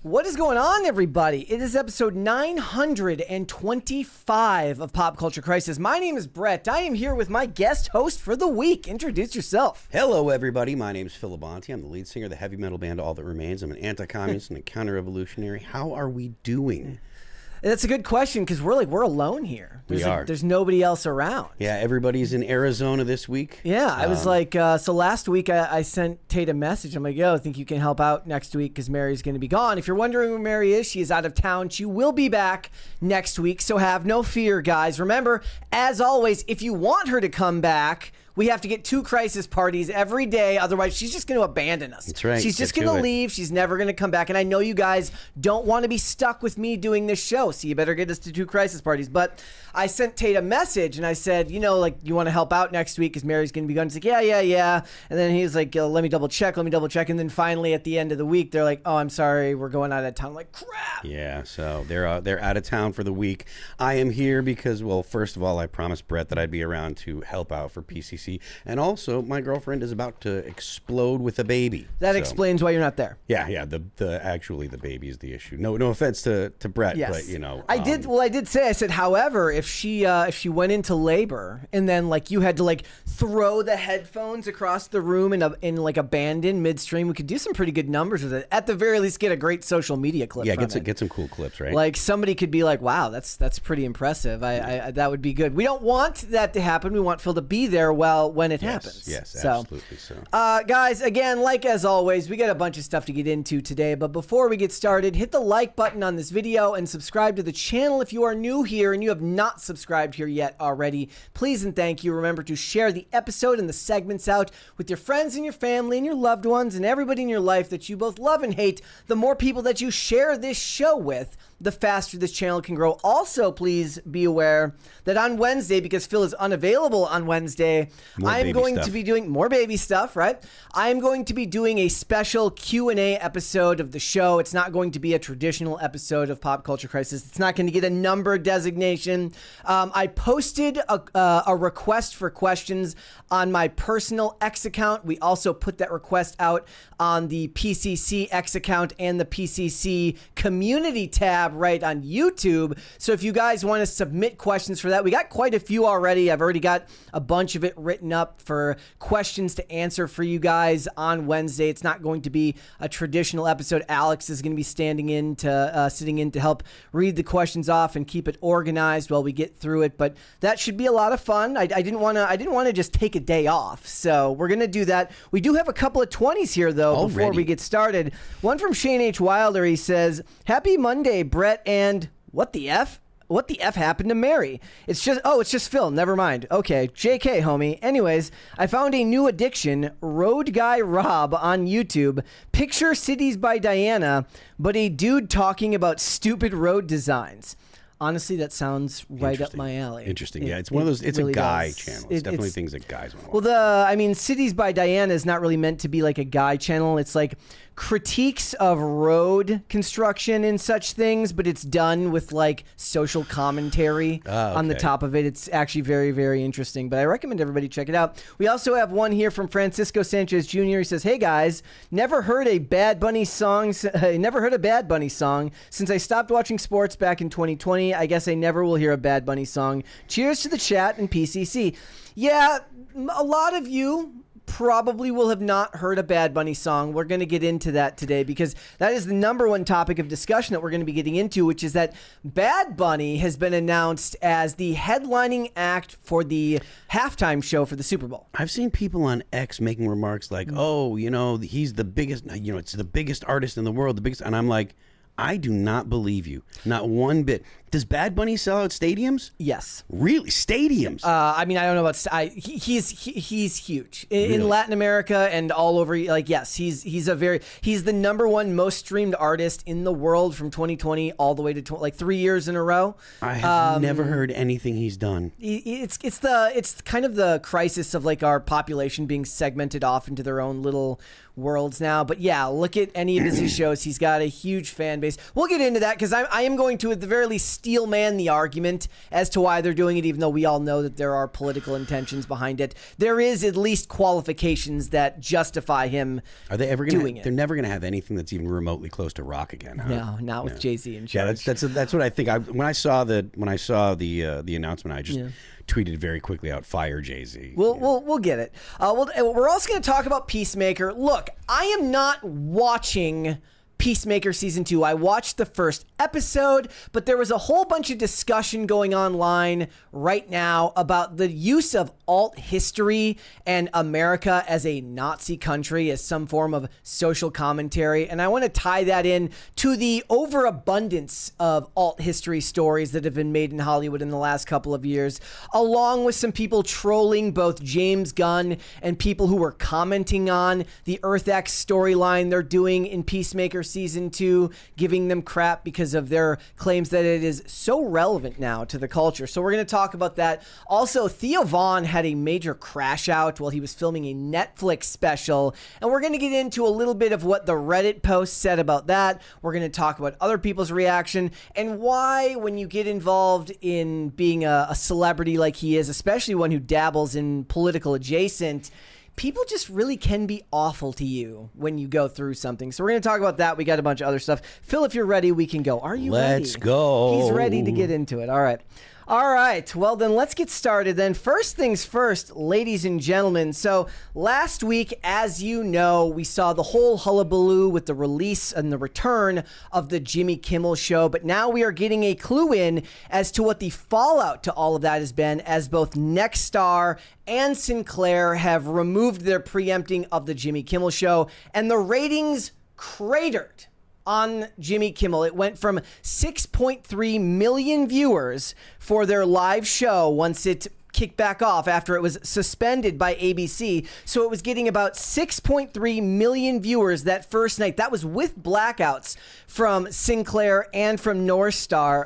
What is going on, everybody? It is episode 925 of Pop Culture Crisis. My name is Brett. I am here with my guest host for the week. Introduce yourself. Hello, everybody. My name is Phil Labonte. I'm the lead singer of the heavy metal band All That Remains. I'm an anti-communist and a counter-revolutionary. How are we doing? That's a good question because we're alone here. There's nobody else around. Yeah, everybody's in Arizona this week. Yeah, I was like, so last week I sent Tate a message. I'm like, yo, I think you can help out next week because Mary's going to be gone. If you're wondering where Mary is, she is out of town. She will be back next week, so have no fear, guys. Remember, as always, if you want her to come back, we have to get 2 crisis parties every day. Otherwise, she's just going to abandon us. That's right. She's just going to leave. She's never going to come back. And I know you guys don't want to be stuck with me doing this show, so you better get us to 2 crisis parties. But I sent Tate a message, and I said, you know, like, you want to help out next week because Mary's going to be gone. He's like, yeah. And then he's like, let me double check. And then finally, at the end of the week, they're like, oh, I'm sorry, we're going out of town. I'm like, crap. Yeah, so they're out of town for the week. I am here because, well, first of all, I promised Brett that I'd be around to help out for PCC. And also, my girlfriend is about to explode with a baby. That explains why you're not there. Yeah. Actually, the baby is the issue. No offense to Brett, yes. But you know, I did say. I said, however, if she went into labor and then like you had to like throw the headphones across the room and like abandon midstream, we could do some pretty good numbers with it. At the very least, get a great social media clip. Yeah, get some cool clips, right? Like somebody could be like, wow, that's pretty impressive. I that would be good. We don't want that to happen. We want Phil to be there when it happens. Yes, absolutely so. Guys, again, like as always, we got a bunch of stuff to get into today, but before we get started, hit the like button on this video and subscribe to the channel if you are new here and you have not subscribed here yet already. Please and thank you. Remember to share the episode and the segments out with your friends and your family and your loved ones and everybody in your life that you both love and hate. The more people that you share this show with, the faster this channel can grow. Also, please be aware that on Wednesday, because Phil is unavailable on Wednesday, I'm going to be doing more baby stuff, right? I'm going to be doing a special Q&A episode of the show. It's not going to be a traditional episode of Pop Culture Crisis. It's not going to get a number designation. I posted a request for questions on my personal X account. We also put that request out on the PCC X account and the PCC community tab right on YouTube. So if you guys want to submit questions for that, we got quite a few already. I've already got a bunch of it written up for questions to answer for you guys on Wednesday. It's not going to be a traditional episode. Alex is going to be sitting in to help read the questions off and keep it organized while we get through it. But that should be a lot of fun. I didn't want to just take a day off, so we're going to do that. We do have a couple of 20s here though before we get started. One from Shane H. Wilder. He says, "Happy Monday, Brett, and what the F? What the F happened to Mary?" It's just Phil. Never mind. Okay, JK, homie. Anyways, I found a new addiction, Road Guy Rob on YouTube. Picture Cities by Diana, but a dude talking about stupid road designs. Honestly, that sounds right up my alley. Interesting. Yeah, it's one of those. It's really a guy channel. It's definitely things that guys want to watch. Well, Cities by Diana is not really meant to be like a guy channel. It's like critiques of road construction and such things, but it's done with like social commentary on the top of it. It's actually very, very interesting, but I recommend everybody check it out. We also have one here from Francisco Sanchez Jr. He says, "Hey guys, never heard a Bad Bunny song since I stopped watching sports back in 2020. I guess I never will hear a Bad Bunny song. Cheers to the chat and PCC." Yeah, a lot of you probably will have not heard a Bad Bunny song. We're going to get into that today because that is the #1 topic of discussion that we're going to be getting into, which is that Bad Bunny has been announced as the headlining act for the halftime show for the Super Bowl. I've seen people on X making remarks like, "Oh, you know, he's the biggest, you know, it's the biggest artist in the world, the biggest," and I'm like, I do not believe you. Not one bit. Does Bad Bunny sell out stadiums? Yes. Really? Stadiums? I mean, I don't know about... He's huge. In Latin America and all over. Like, yes, he's the #1 most streamed artist in the world from 2020 all the way to like 3 years in a row. I have never heard anything he's done. It's kind of the crisis of like our population being segmented off into their own little worlds now. But yeah, look at any of his shows. He's got a huge fan base. case. We'll get into that because I am going to, at the very least, steel man the argument as to why they're doing it, even though we all know that there are political intentions behind it. There is at least qualifications that justify him doing it. They're never going to have anything that's even remotely close to rock again, huh? No, not with Jay-Z in charge. Yeah, that's what I think. When I saw the announcement, I just tweeted very quickly out, "Fire Jay-Z." We'll get it. We're also going to talk about Peacemaker. Look, I am not watching Peacemaker Season 2. I watched the first episode, but there was a whole bunch of discussion going online right now about the use of alt history and America as a Nazi country as some form of social commentary. And I want to tie that in to the overabundance of alt history stories that have been made in Hollywood in the last couple of years, along with some people trolling both James Gunn and people who were commenting on the Earth X storyline they're doing in Peacemaker Season 2, giving them crap because of their claims that it is so relevant now to the culture. So we're going to talk about that. Also, Theo Von had a major crash out while he was filming a Netflix special, and we're going to get into a little bit of what the Reddit post said about that. We're going to talk about other people's reaction and why, when you get involved in being a celebrity like he is, especially one who dabbles in political adjacent, people just really can be awful to you when you go through something. So we're going to talk about that. We got a bunch of other stuff. Phil, if you're ready, we can go. Are you ready? Let's go. He's ready to get into it. All right. All right. Well, then let's get started then. First things first, ladies and gentlemen. So last week, as you know, we saw the whole hullabaloo with the release and the return of the Jimmy Kimmel show. But now we are getting a clue in as to what the fallout to all of that has been, as both Nexstar and Sinclair have removed their preempting of the Jimmy Kimmel show, and the ratings cratered on Jimmy Kimmel. It went from 6.3 million viewers for their live show once it kicked back off after it was suspended by ABC. So it was getting about 6.3 million viewers that first night. That was with blackouts from Sinclair and from Nexstar.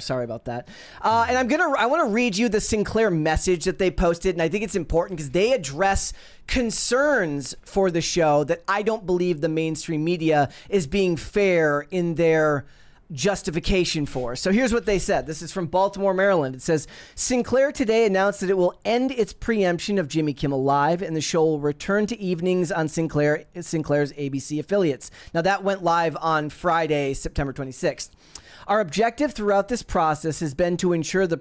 Sorry about that. And I want to read you the Sinclair message that they posted, and I think it's important because they address concerns for the show that I don't believe the mainstream media is being fair in their justification for. So here's what they said. This is from Baltimore, Maryland. It says, Sinclair today announced that it will end its preemption of Jimmy Kimmel Live, and the show will return to evenings on Sinclair's ABC affiliates. Now that went live on Friday, September 26th. Our objective throughout this process has been to ensure that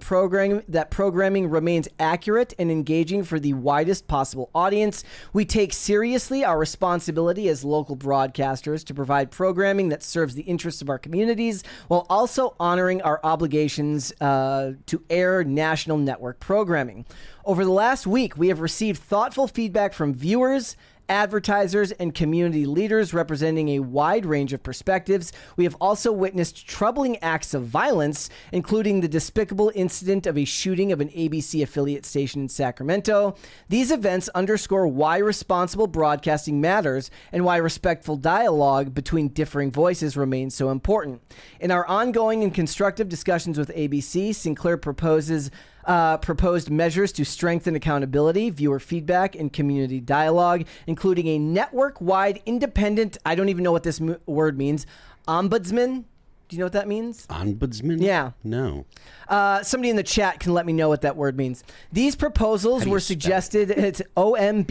programming remains accurate and engaging for the widest possible audience. We take seriously our responsibility as local broadcasters to provide programming that serves the interests of our communities while also honoring our obligations to air national network programming. Over the last week, we have received thoughtful feedback from viewers, advertisers, and community leaders representing a wide range of perspectives. We have also witnessed troubling acts of violence, including the despicable incident of a shooting of an ABC affiliate station in Sacramento. These events underscore why responsible broadcasting matters and why respectful dialogue between differing voices remains so important. In our ongoing and constructive discussions with ABC, Sinclair proposed measures to strengthen accountability, viewer feedback, and community dialogue, including a network-wide independent, I don't even know what this word means, ombudsman. Do you know what that means? Ombudsman? Yeah. No. Somebody in the chat can let me know what that word means. These proposals were suggested. It's OMBUDSMAN.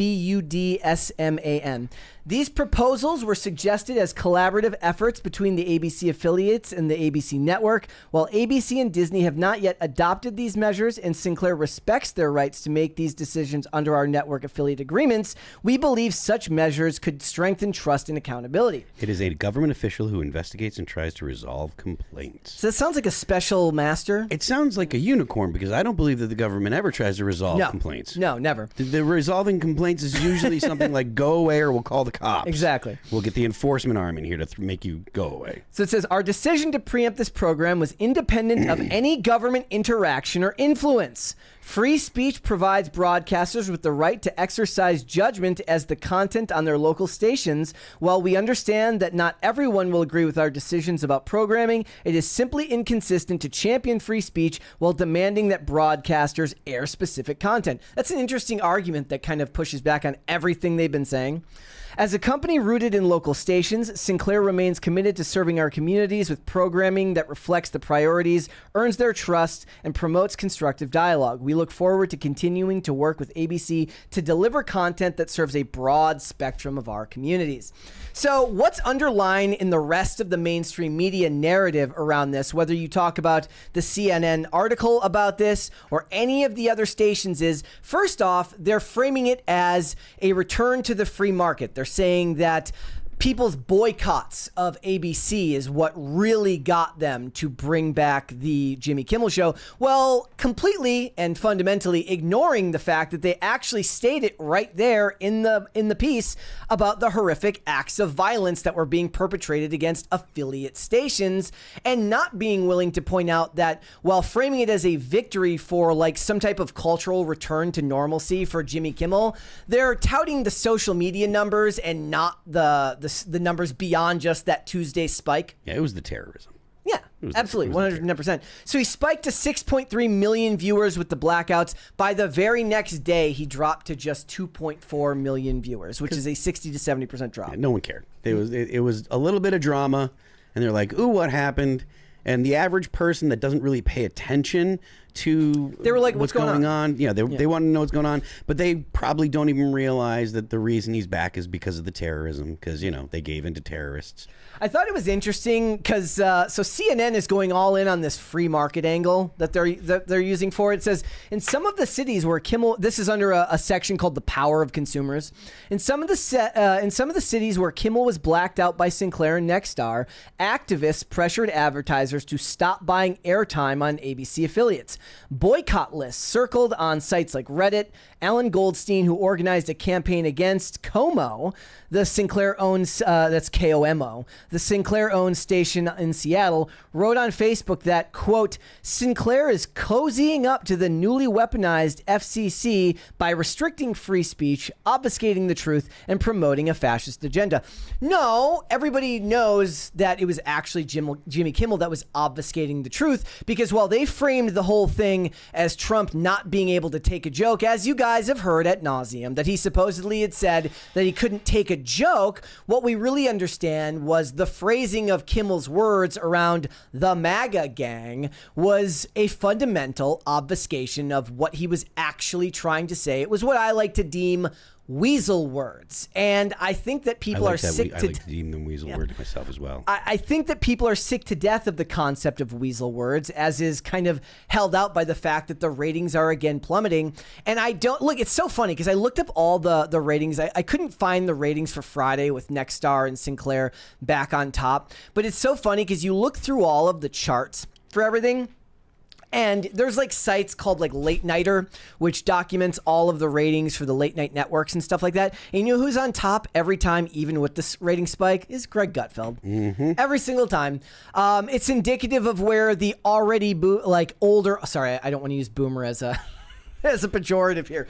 These proposals were suggested as collaborative efforts between the ABC affiliates and the ABC network. While ABC and Disney have not yet adopted these measures and Sinclair respects their rights to make these decisions under our network affiliate agreements, we believe such measures could strengthen trust and accountability. It is a government official who investigates and tries to resolve complaints. So that sounds like a special master. It sounds like a unicorn because I don't believe that the government ever tries to resolve complaints. No, never. The resolving complaints is usually something like go away or we'll call the cops. Exactly. We'll get the enforcement arm in here to make you go away. So it says, our decision to preempt this program was independent of any government interaction or influence. Free speech provides broadcasters with the right to exercise judgment as the content on their local stations. While we understand that not everyone will agree with our decisions about programming, it is simply inconsistent to champion free speech while demanding that broadcasters air specific content. That's an interesting argument that kind of pushes back on everything they've been saying. As a company rooted in local stations, Sinclair remains committed to serving our communities with programming that reflects the priorities, earns their trust, and promotes constructive dialogue. We look forward to continuing to work with ABC to deliver content that serves a broad spectrum of our communities. So what's underlying in the rest of the mainstream media narrative around this, whether you talk about the CNN article about this or any of the other stations, is first off, they're framing it as a return to the free market. They're saying that people's boycotts of ABC is what really got them to bring back the Jimmy Kimmel Show. Well, completely and fundamentally ignoring the fact that they actually stated right there in the piece about the horrific acts of violence that were being perpetrated against affiliate stations, and not being willing to point out that while framing it as a victory for like some type of cultural return to normalcy for Jimmy Kimmel, they're touting the social media numbers and not the numbers beyond just that Tuesday spike. Yeah, it was the terrorism. Yeah, absolutely, 110%. So he spiked to 6.3 million viewers with the blackouts. By the very next day, he dropped to just 2.4 million viewers, which is a 60 to 70% drop. Yeah, no one cared. It was a little bit of drama, and they're like, ooh, what happened? And the average person that doesn't really pay attention to they were like, what's going on? Yeah, they want to know what's going on, but they probably don't even realize that the reason he's back is because of the terrorism, because, you know, they gave in to terrorists. I thought it was interesting because so CNN is going all in on this free market angle that they're using for it. It says in some of the cities where Kimmel, this is under a section called the power of consumers. In some of the cities where Kimmel was blacked out by Sinclair and Nexstar, activists pressured advertisers to stop buying airtime on ABC affiliates. Boycott lists circled on sites like Reddit. Alan Goldstein, who organized a campaign against Como, the Sinclair-owned, that's K-O-M-O, the Sinclair-owned station in Seattle, wrote on Facebook that, quote, Sinclair is cozying up to the newly weaponized FCC by restricting free speech, obfuscating the truth, and promoting a fascist agenda. No, everybody knows that it was actually Jimmy Kimmel that was obfuscating the truth, because while they framed the whole thing as Trump not being able to take a joke, as you guys have heard ad nauseum, that he supposedly had said that he couldn't take a joke, what we really understand was the phrasing of Kimmel's words around the MAGA gang was a fundamental obfuscation of what he was actually trying to say. It was what I like to deem weasel words. And I think that people are sick to like to deem them weasel words myself as well. I think that people are sick to death of the concept of weasel words, as is kind of held out by the fact that the ratings are again plummeting. And I don't look, it's so funny because I looked up all the ratings. I couldn't find the ratings for Friday with Nexstar and Sinclair back on top. But it's so funny because you look through all of the charts for everything, and there's like sites called like Late Nighter, which documents all of the ratings for the late night networks and stuff like that. And you know who's on top every time, even with this rating spike, is Greg Gutfeld. Mm-hmm. Every single time. It's indicative of where the already older, sorry, I don't want to use boomer as a as a pejorative here.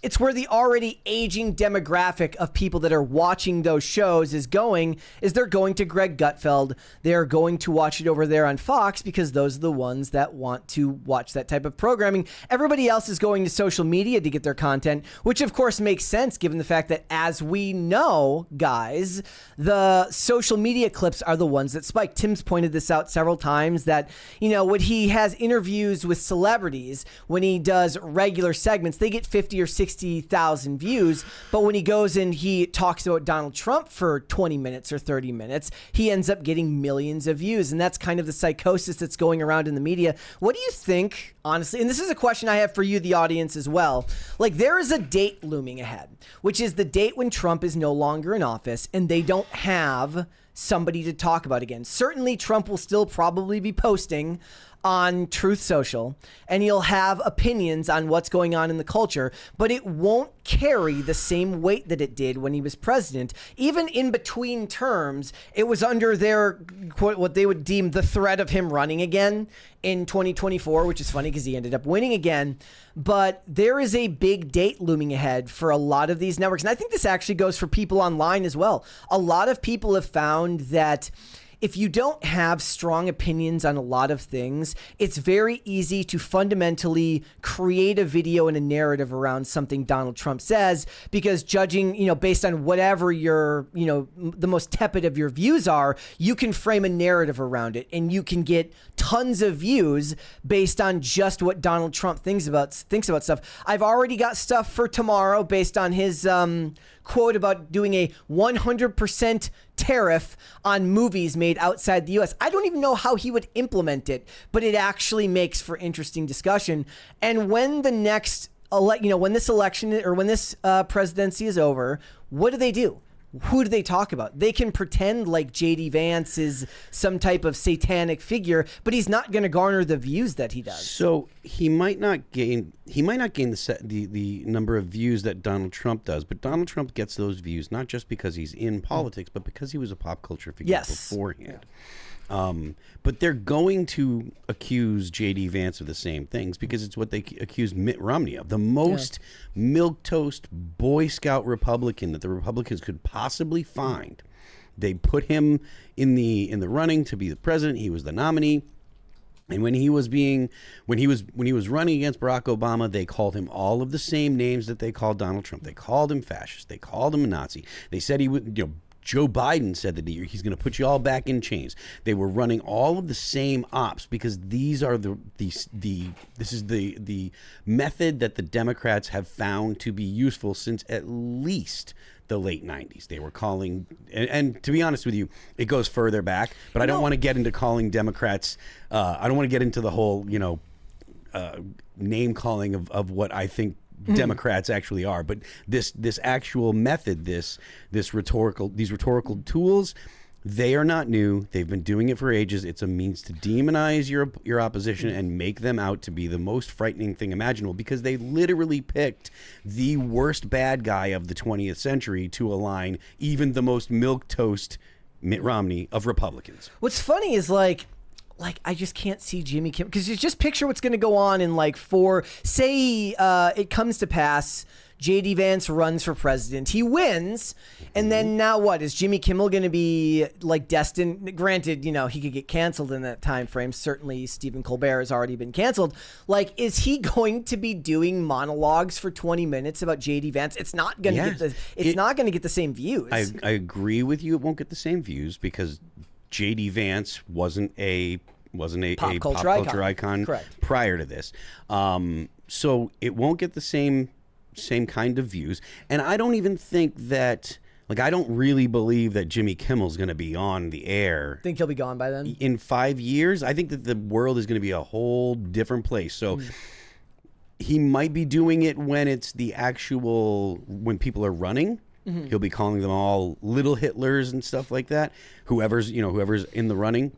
It's where the already aging demographic of people that are watching those shows is they're going to Greg Gutfeld. They're going to watch it over there on Fox because those are the ones that want to watch that type of programming. Everybody else is going to social media to get their content, which of course makes sense given the fact that, as we know, guys, the social media clips are the ones that spike. Tim's pointed this out several times that, you know, when he has interviews with celebrities, when he does regular segments, they get 50 or 60,000 views, but when he goes and he talks about Donald Trump for 20 minutes or 30 minutes, he ends up getting millions of views, and that's kind of the psychosis that's going around in the media. What do you think, honestly, and this is a question I have for you, the audience, as well. Like, there is a date looming ahead, which is the date when Trump is no longer in office, and they don't have somebody to talk about again. Certainly, Trump will still probably be posting on Truth Social, and he'll have opinions on what's going on in the culture, but it won't carry the same weight that it did when he was president. Even in between terms, it was under their, quote, what they would deem the threat of him running again in 2024, which is funny because he ended up winning again. But there is a big date looming ahead for a lot of these networks. And I think this actually goes for people online as well. A lot of people have found that if you don't have strong opinions on a lot of things, it's very easy to fundamentally create a video and a narrative around something Donald Trump says, because judging, based on whatever your, the most tepid of your views are, you can frame a narrative around it and you can get tons of views based on just what Donald Trump thinks about stuff. I've already got stuff for tomorrow based on his quote about doing a 100% tariff on movies made outside the U.S. I don't even know how he would implement it, but it actually makes for interesting discussion. And when the next, when this election or when this presidency is over, what do? Who do they talk about? They can pretend like J.D. Vance is some type of satanic figure, but he's not going to garner the views that he does. So he might not gain the number of views that Donald Trump does, but Donald Trump gets those views not just because he's in politics, but because he was a pop culture figure beforehand. But they're going to accuse J.D. Vance of the same things because it's what they accused Mitt Romney of. The most milquetoast Boy Scout Republican that the Republicans could possibly find. They put him in the running to be the president. He was the nominee. And when he was running against Barack Obama, they called him all of the same names that they called Donald Trump. They called him fascist. They called him a Nazi. They said he would, Joe Biden said that he's going to put you all back in chains. They were running all of the same ops because these are this is the method that the Democrats have found to be useful since at least the late 90s. They were calling, and to be honest with you, it goes further back, but I don't want to get into calling Democrats. I don't want to get into the whole, name calling of what I think Democrats actually are, but this actual method, these rhetorical tools, they are not new. They've been doing it for ages. It's a means to demonize your opposition and make them out to be the most frightening thing imaginable, because they literally picked the worst bad guy of the 20th century to align even the most milquetoast Mitt Romney of Republicans. What's funny is like I just can't see Jimmy Kimmel, because you just picture what's going to go on in say it comes to pass, J.D. Vance runs for president, he wins, and then now what? Is Jimmy Kimmel going to be destined? Granted, he could get canceled in that time frame. Certainly, Stephen Colbert has already been canceled. Is he going to be doing monologues for 20 minutes about J.D. Vance? It's not going to not going to get the same views. I agree with you. It won't get the same views because J.D. Vance wasn't a pop culture icon prior to this. So it won't get the same kind of views. And I don't even think that, I don't really believe that Jimmy Kimmel's going to be on the air. Think he'll be gone by then? In 5 years, I think that the world is going to be a whole different place. So he might be doing it when it's when people are running. He'll be calling them all little Hitlers and stuff like that. Whoever's in the running.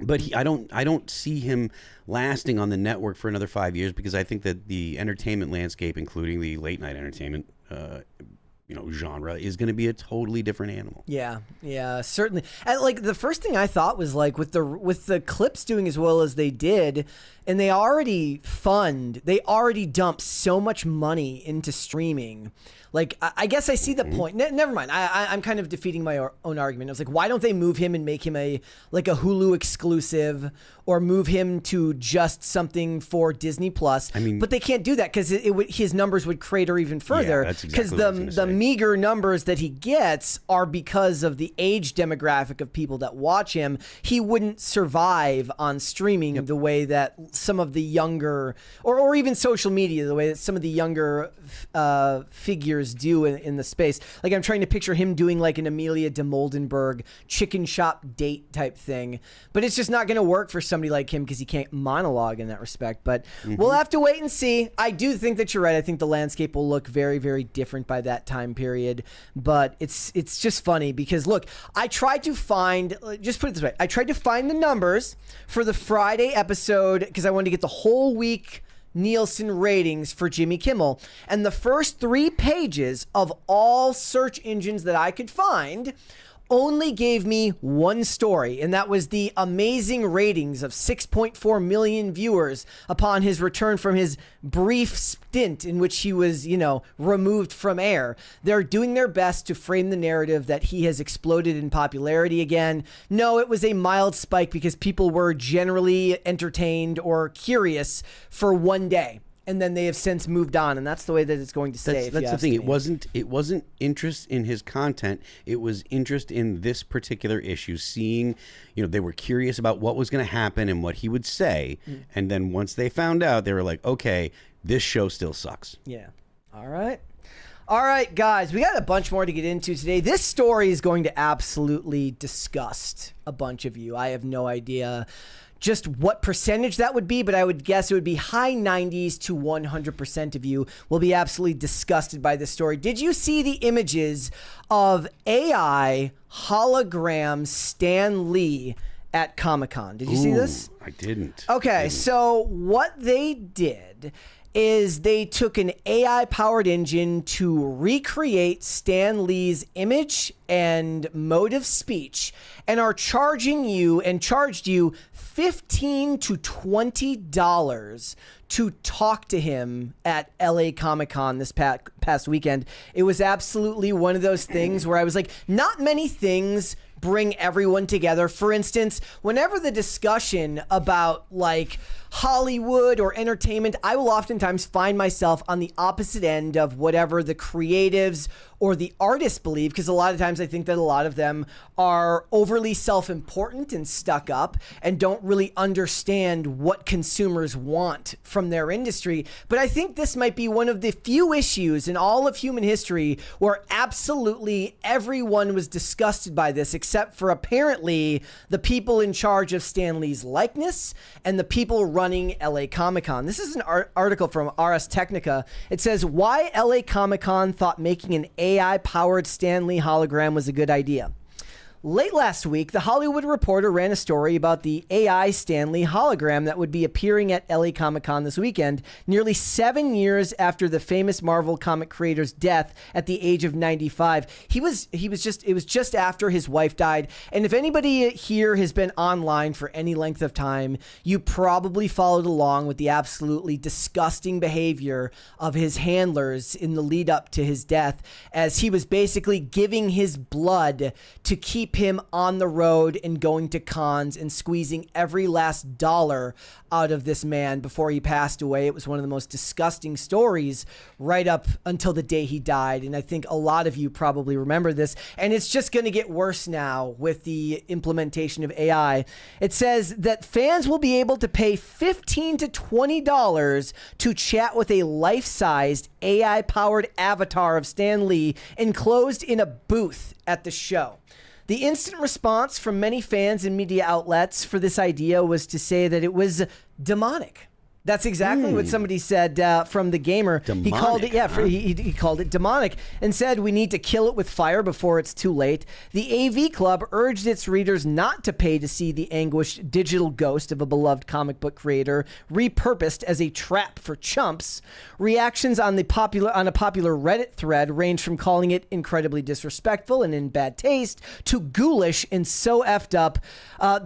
But I don't see him lasting on the network for another 5 years, because I think that the entertainment landscape, including the late night entertainment genre, is going to be a totally different animal. Yeah, certainly. And the first thing I thought was with the clips doing as well as they did, and they already dump so much money into streaming. I guess I see the point. Never mind. I'm kind of defeating my own argument. I was why don't they move him and make him a Hulu exclusive, or move him to just something for Disney Plus? But they can't do that because his numbers would crater even further. Because the meager numbers that he gets are because of the age demographic of people that watch him. He wouldn't survive on streaming the way that some of the younger, or even social media, the way that some of the younger figures creators do in the space. Like, I'm trying to picture him doing like an Amelia de Moldenberg chicken shop date type thing, but it's just not going to work for somebody like him because he can't monologue in that respect. But we'll have to wait and see. I do think that you're right. I think the landscape will look very, very different by that time period. But it's just funny because, look, I tried to find, just put it this way, I tried to find the numbers for the Friday episode because I wanted to get the whole week Nielsen ratings for Jimmy Kimmel. And the first 3 pages of all search engines that I could find only gave me one story, and that was the amazing ratings of 6.4 million viewers upon his return from his brief stint in which he was, removed from air. They're doing their best to frame the narrative that he has exploded in popularity again. No, it was a mild spike because people were generally entertained or curious for one day. And then they have since moved on, and that's the way that it's going to stay. That's the thing. It wasn't interest in his content. It was interest in this particular issue. Seeing, they were curious about what was going to happen and what he would say, and then once they found out, they were like, "Okay, this show still sucks." Yeah. All right, guys. We got a bunch more to get into today. This story is going to absolutely disgust a bunch of you. I have no idea just what percentage that would be, but I would guess it would be high 90s to 100% of you will be absolutely disgusted by this story. Did you see the images of AI hologram Stan Lee at Comic-Con? Did you see this? I didn't. Okay, so what they did is they took an AI-powered engine to recreate Stan Lee's image and mode of speech and are charged you $15 to $20 to talk to him at LA Comic-Con this past weekend. It was absolutely one of those things where I was like, not many things bring everyone together. For instance, whenever the discussion about like Hollywood or entertainment, I will oftentimes find myself on the opposite end of whatever the creatives or the artists believe, because a lot of times I think that a lot of them are overly self-important and stuck up and don't really understand what consumers want from their industry. But I think this might be one of the few issues in all of human history where absolutely everyone was disgusted by this, except for apparently the people in charge of Stan Lee's likeness and the people running LA Comic-Con. This is an article from Ars Technica. It says, why LA Comic-Con thought making an AI-powered Stan Lee hologram was a good idea. Late last week, The Hollywood Reporter ran a story about the AI Stan Lee hologram that would be appearing at LA Comic-Con this weekend, nearly 7 years after the famous Marvel comic creator's death at the age of 95. It was just after his wife died. And if anybody here has been online for any length of time, you probably followed along with the absolutely disgusting behavior of his handlers in the lead up to his death, as he was basically giving his blood to keep him on the road and going to cons and squeezing every last dollar out of this man before he passed away. It was one of the most disgusting stories right up until the day he died. And I think a lot of you probably remember this. And it's just going to get worse now with the implementation of AI. It says that fans will be able to pay $15 to $20 to chat with a life-sized AI-powered avatar of Stan Lee enclosed in a booth at the show. The instant response from many fans and media outlets for this idea was to say that it was demonic. That's exactly what somebody said from The Gamer. Demonic, he called it, he called it demonic and said we need to kill it with fire before it's too late. The AV Club urged its readers not to pay to see the anguished digital ghost of a beloved comic book creator repurposed as a trap for chumps. Reactions on a popular Reddit thread range from calling it incredibly disrespectful and in bad taste to ghoulish and so effed up.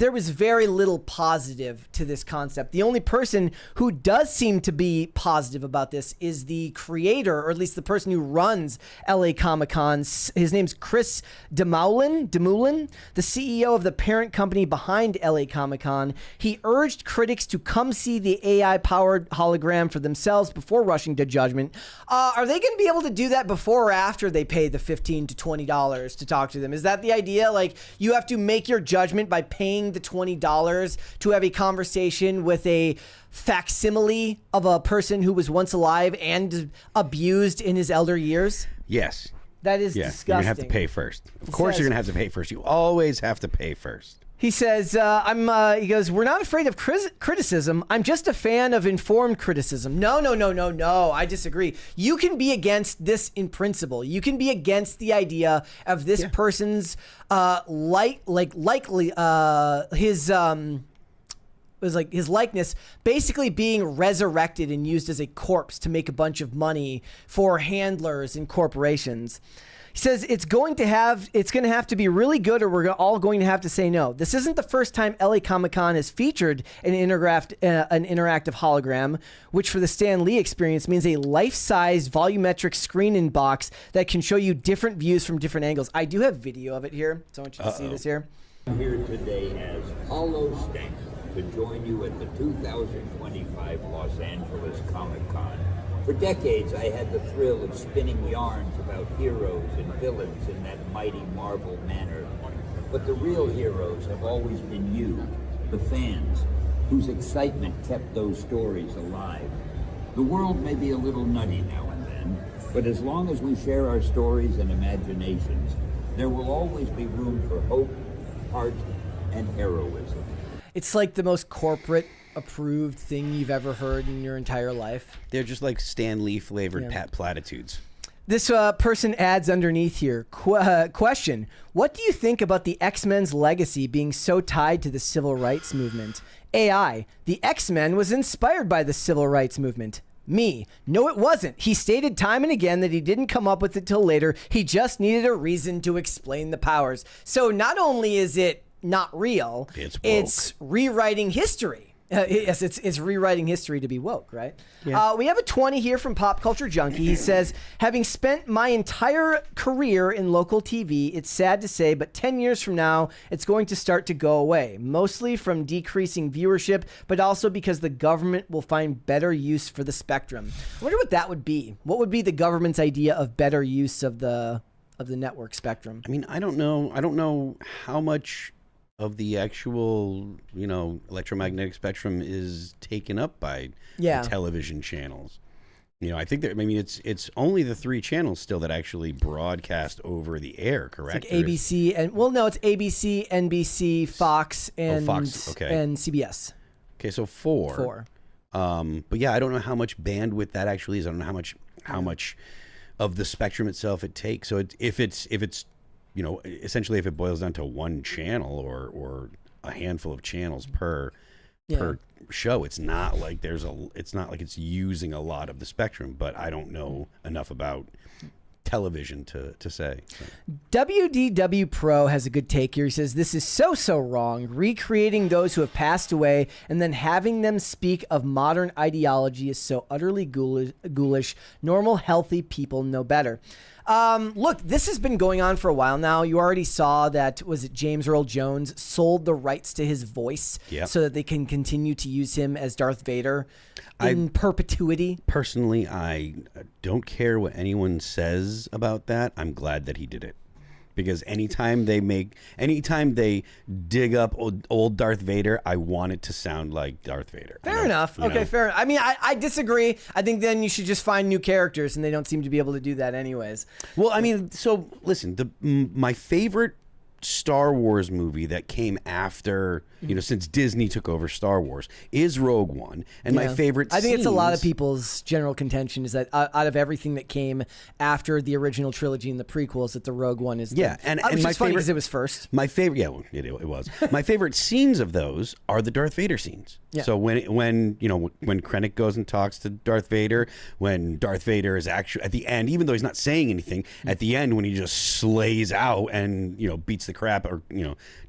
There was very little positive to this concept. The only person who does seem to be positive about this is the creator, or at least the person who runs LA Comic-Con. His name's Chris Demoulin, the CEO of the parent company behind LA Comic-Con. He urged critics to come see the AI-powered hologram for themselves before rushing to judgment. Are they going to be able to do that before or after they pay the $15 to $20 to talk to them? Is that the idea? Like, you have to make your judgment by paying the $20 to have a conversation with a facsimile of a person who was once alive and abused in his elder years? Yes. That is Yeah. disgusting. You're gonna have to pay first. Of course, you're gonna have to pay first. You always have to pay first. He says, he goes, we're not afraid of criticism. I'm just a fan of informed criticism. No. I disagree. You can be against this in principle. You can be against the idea of this person's, his likeness basically being resurrected and used as a corpse to make a bunch of money for handlers and corporations. He says it's going to have to be really good, or we're all going to have to say no. This isn't the first time LA Comic-Con has featured an interactive hologram, which for the Stan Lee experience means a life-size volumetric screen-in box that can show you different views from different angles. I do have video of it here, so I want you to see this here. I'm here today as Hollow Stank to join you at the 2025 Los Angeles Comic-Con. For decades, I had the thrill of spinning yarns about heroes and villains in that mighty Marvel manner. But the real heroes have always been you, the fans, whose excitement kept those stories alive. The world may be a little nutty now and then, but as long as we share our stories and imaginations, there will always be room for hope, heart, and heroism. It's like the most corporate approved thing you've ever heard in your entire life. They're just like Stan Lee flavored platitudes. This person adds underneath here, question, what do you think about the X-Men's legacy being so tied to the civil rights movement? AI, the X-Men was inspired by the civil rights movement. Me, no it wasn't. He stated time and again that he didn't come up with it till later. He just needed a reason to explain the powers. So not only is it not real, it's rewriting history. Yes, it's rewriting history to be woke, right? Yeah. We have a 20 here from Pop Culture Junkie. He says, having spent my entire career in local TV, it's sad to say, but 10 years from now, it's going to start to go away, mostly from decreasing viewership, but also because the government will find better use for the spectrum. I wonder what that would be. What would be the government's idea of better use of the network spectrum? I mean, I don't know how much of the actual, electromagnetic spectrum is taken up by the television channels. I think that, it's only the 3 channels still that actually broadcast over the air, correct? It's like ABC it's ABC, NBC, Fox, and and CBS. Okay, so 4. But yeah, I don't know how much bandwidth that actually is. I don't know how much of the spectrum itself it takes. So if it's essentially if it boils down to one channel or a handful of channels per show, it's not like it's using a lot of the spectrum, but I don't know enough about television to say. So. WDW Pro has a good take here. He says, this is so wrong. Recreating those who have passed away and then having them speak of modern ideology is so utterly ghoulish. Normal, healthy people know better. Look, this has been going on for a while now. You already saw that, was it James Earl Jones sold the rights to his voice so that they can continue to use him as Darth Vader in perpetuity? Personally, I don't care what anyone says about that. I'm glad that he did it. Because anytime they dig up old Darth Vader, I want it to sound like Darth Vader. Fair enough. Okay, fair enough. I mean, I disagree. I think then you should just find new characters, and they don't seem to be able to do that anyways. Well, I mean, so listen, my favorite Star Wars movie that came after, since Disney took over Star Wars is Rogue One. And my favorite I think it's a lot of people's general contention is that out of everything that came after the original trilogy and the prequels, that the Rogue One is and my favorite, funny because it was first. My favorite, it was. My favorite scenes of those are the Darth Vader scenes. Yeah. So when Krennic goes and talks to Darth Vader, when Darth Vader is actually at the end, even though he's not saying anything, at the end when he just slays out and beats the crap or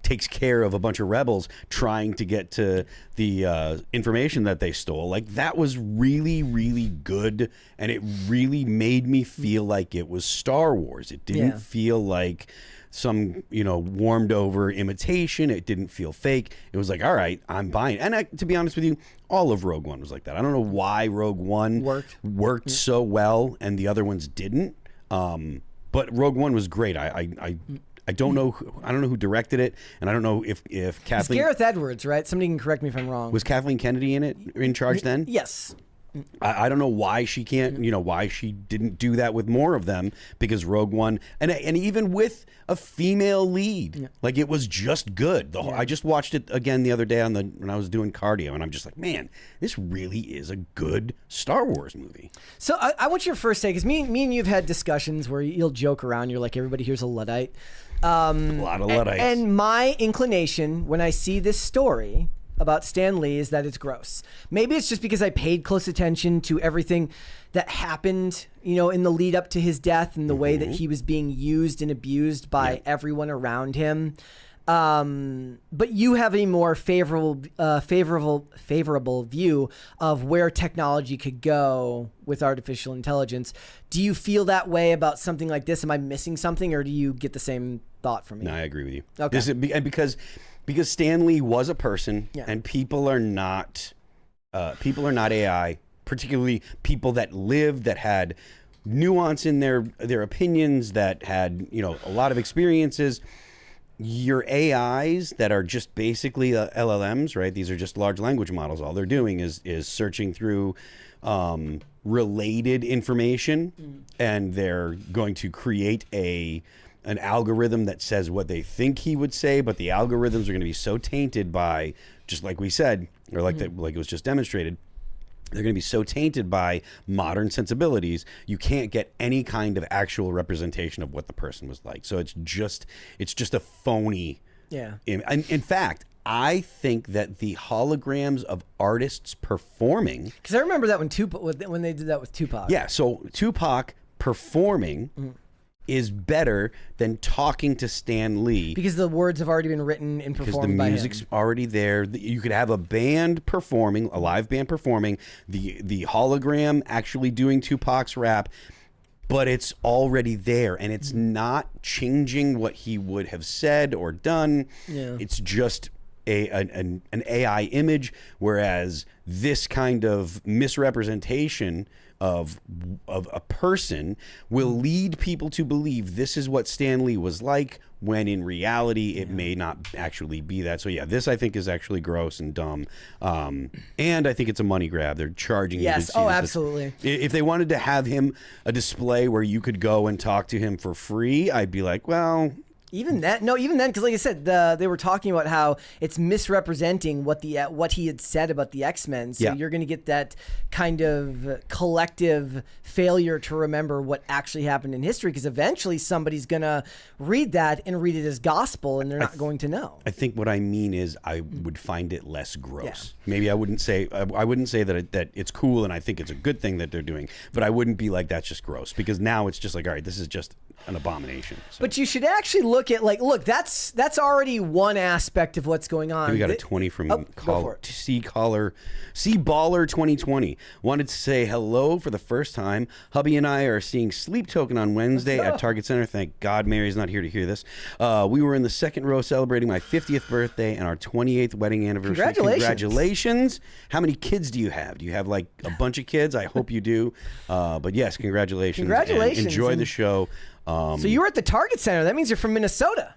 takes care of a bunch of rebels trying to get to the information that they stole, like that was really, really good, and it really made me feel like it was Star Wars. It didn't feel like some warmed over imitation. It didn't feel fake. It was like, all right, I'm buying. And to be honest with you, all of Rogue One was like that. I don't know why Rogue One worked so well and the other ones didn't. But Rogue One was great. I I don't know. I don't know who directed it, and I don't know if It's Kathleen Gareth Edwards, right? Somebody can correct me if I'm wrong. was Kathleen Kennedy in charge then. Yes. I don't know why she can't, why she didn't do that with more of them, because Rogue One, and even with a female lead, like it was just good. I just watched it again the other day when I was doing cardio, and I'm just like, man, this really is a good Star Wars movie. So I want your first take, because me and you've had discussions where you'll joke around. You're like, everybody here's a Luddite. A lot of Luddites. And my inclination when I see this story about Stan Lee is that it's gross. Maybe it's just because I paid close attention to everything that happened, in the lead up to his death and the way that he was being used and abused by everyone around him. But you have a more favorable view of where technology could go with artificial intelligence. Do you feel that way about something like this? Am I missing something, or do you get the same thought from me? No, I agree with you. Okay. Because Stan Lee was a person, and people are not AI, particularly people that lived, that had nuance in their opinions, that had a lot of experiences. Your AIs that are just basically LLMs, right? These are just large language models. All they're doing is searching through related information, and they're going to create an algorithm that says what they think he would say, but the algorithms are going to be so tainted by, just like we said, or like it was just demonstrated, they're going to be so tainted by modern sensibilities, you can't get any kind of actual representation of what the person was like. So it's just a phony. Yeah. In fact, I think that the holograms of artists performing, because I remember that when they did that with Tupac. Yeah. So Tupac performing is better than talking to Stan Lee, because the words have already been written and performed by him. Because the music's already there. You could have a band performing, a live band performing, the hologram actually doing Tupac's rap, but it's already there, and it's not changing what he would have said or done. Yeah. It's just an AI image, whereas this kind of misrepresentation of a person will lead people to believe this is what Stan Lee was like, when in reality it may not actually be that. So yeah, this I think is actually gross and dumb, and I think it's a money grab. They're charging you to see this. Absolutely. If they wanted to have him a display where you could go and talk to him for free, I'd be like, well, even then, because like I said, they were talking about how it's misrepresenting what he had said about the X-Men. So you're going to get that kind of collective failure to remember what actually happened in history, because eventually somebody's going to read that and read it as gospel, and they're not going to know. I think what I mean is I would find it less gross. Yeah. Maybe I wouldn't say that it's cool, and I think it's a good thing that they're doing, but I wouldn't be like, that's just gross, because now it's just like, all right, this is just an abomination. So. But you should actually look at that's already one aspect of what's going on. We got a 20 from C-Baller 2020. Wanted to say hello for the first time. Hubby and I are seeing Sleep Token on Wednesday at Target Center. Thank God Mary's not here to hear this. We were in the second row celebrating my 50th birthday and our 28th wedding anniversary. Congratulations. How many kids do you have? Do you have like a bunch of kids? I hope you do. But yes, congratulations. Congratulations. And enjoy the show. So you were at the Target Center. That means you're from Minnesota.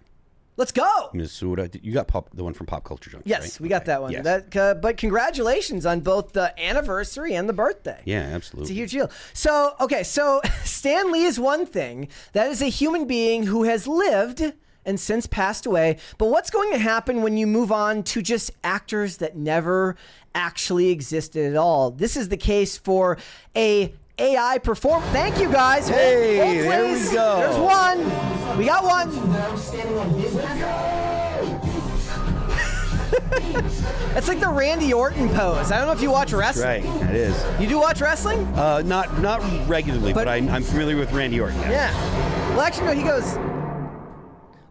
Let's go. Minnesota. You got the one from Pop Culture Junction, yes, right? We got that one. Yes. But congratulations on both the anniversary and the birthday. Yeah, absolutely. It's a huge deal. So Stan Lee is one thing. That is a human being who has lived and since passed away. But what's going to happen when you move on to just actors that never actually existed at all? This is the case for a AI perform. Thank you, guys. Hey, hold, there we go. There's one. We got one. That's like the Randy Orton pose. I don't know if you watch wrestling. Right, it is. You do watch wrestling? Not regularly, but I'm familiar with Randy Orton. Yeah. Well, actually, no. He goes.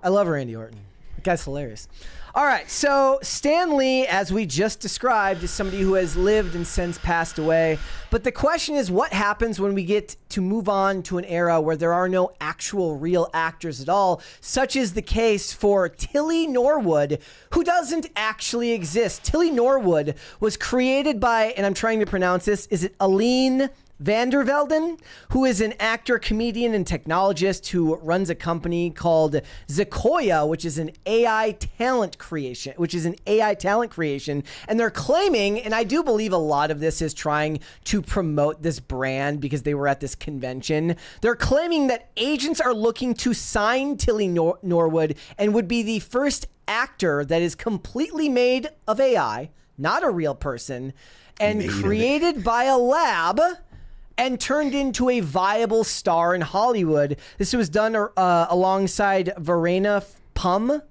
I love Randy Orton. That guy's hilarious. All right, so Stan Lee, as we just described, is somebody who has lived and since passed away. But the question is, what happens when we get to move on to an era where there are no actual real actors at all, such is the case for Tilly Norwood, who doesn't actually exist. Tilly Norwood was created by, and I'm trying to pronounce this, is it Aline Vandervelden, who is an actor, comedian, and technologist who runs a company called Sequoia, which is an AI talent creation. And they're claiming, and I do believe a lot of this is trying to promote this brand because they were at this convention. They're claiming that agents are looking to sign Tilly Norwood and would be the first actor that is completely made of AI, not a real person, and created by a lab and turned into a viable star in Hollywood. This was done alongside Verena Pum,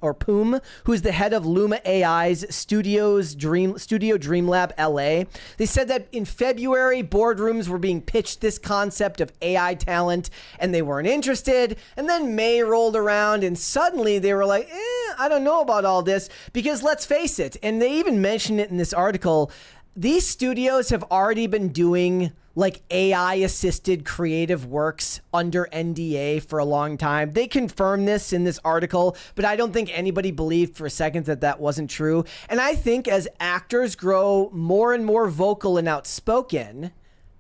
who's the head of Luma AI's Studio Dreamlab LA. They said that in February, boardrooms were being pitched this concept of AI talent, and they weren't interested. And then May rolled around, and suddenly they were like, I don't know about all this, because let's face it, and they even mentioned it in this article, these studios have already been doing like AI assisted creative works under NDA for a long time. They confirmed this in this article, but I don't think anybody believed for a second that that wasn't true. And I think as actors grow more and more vocal and outspoken,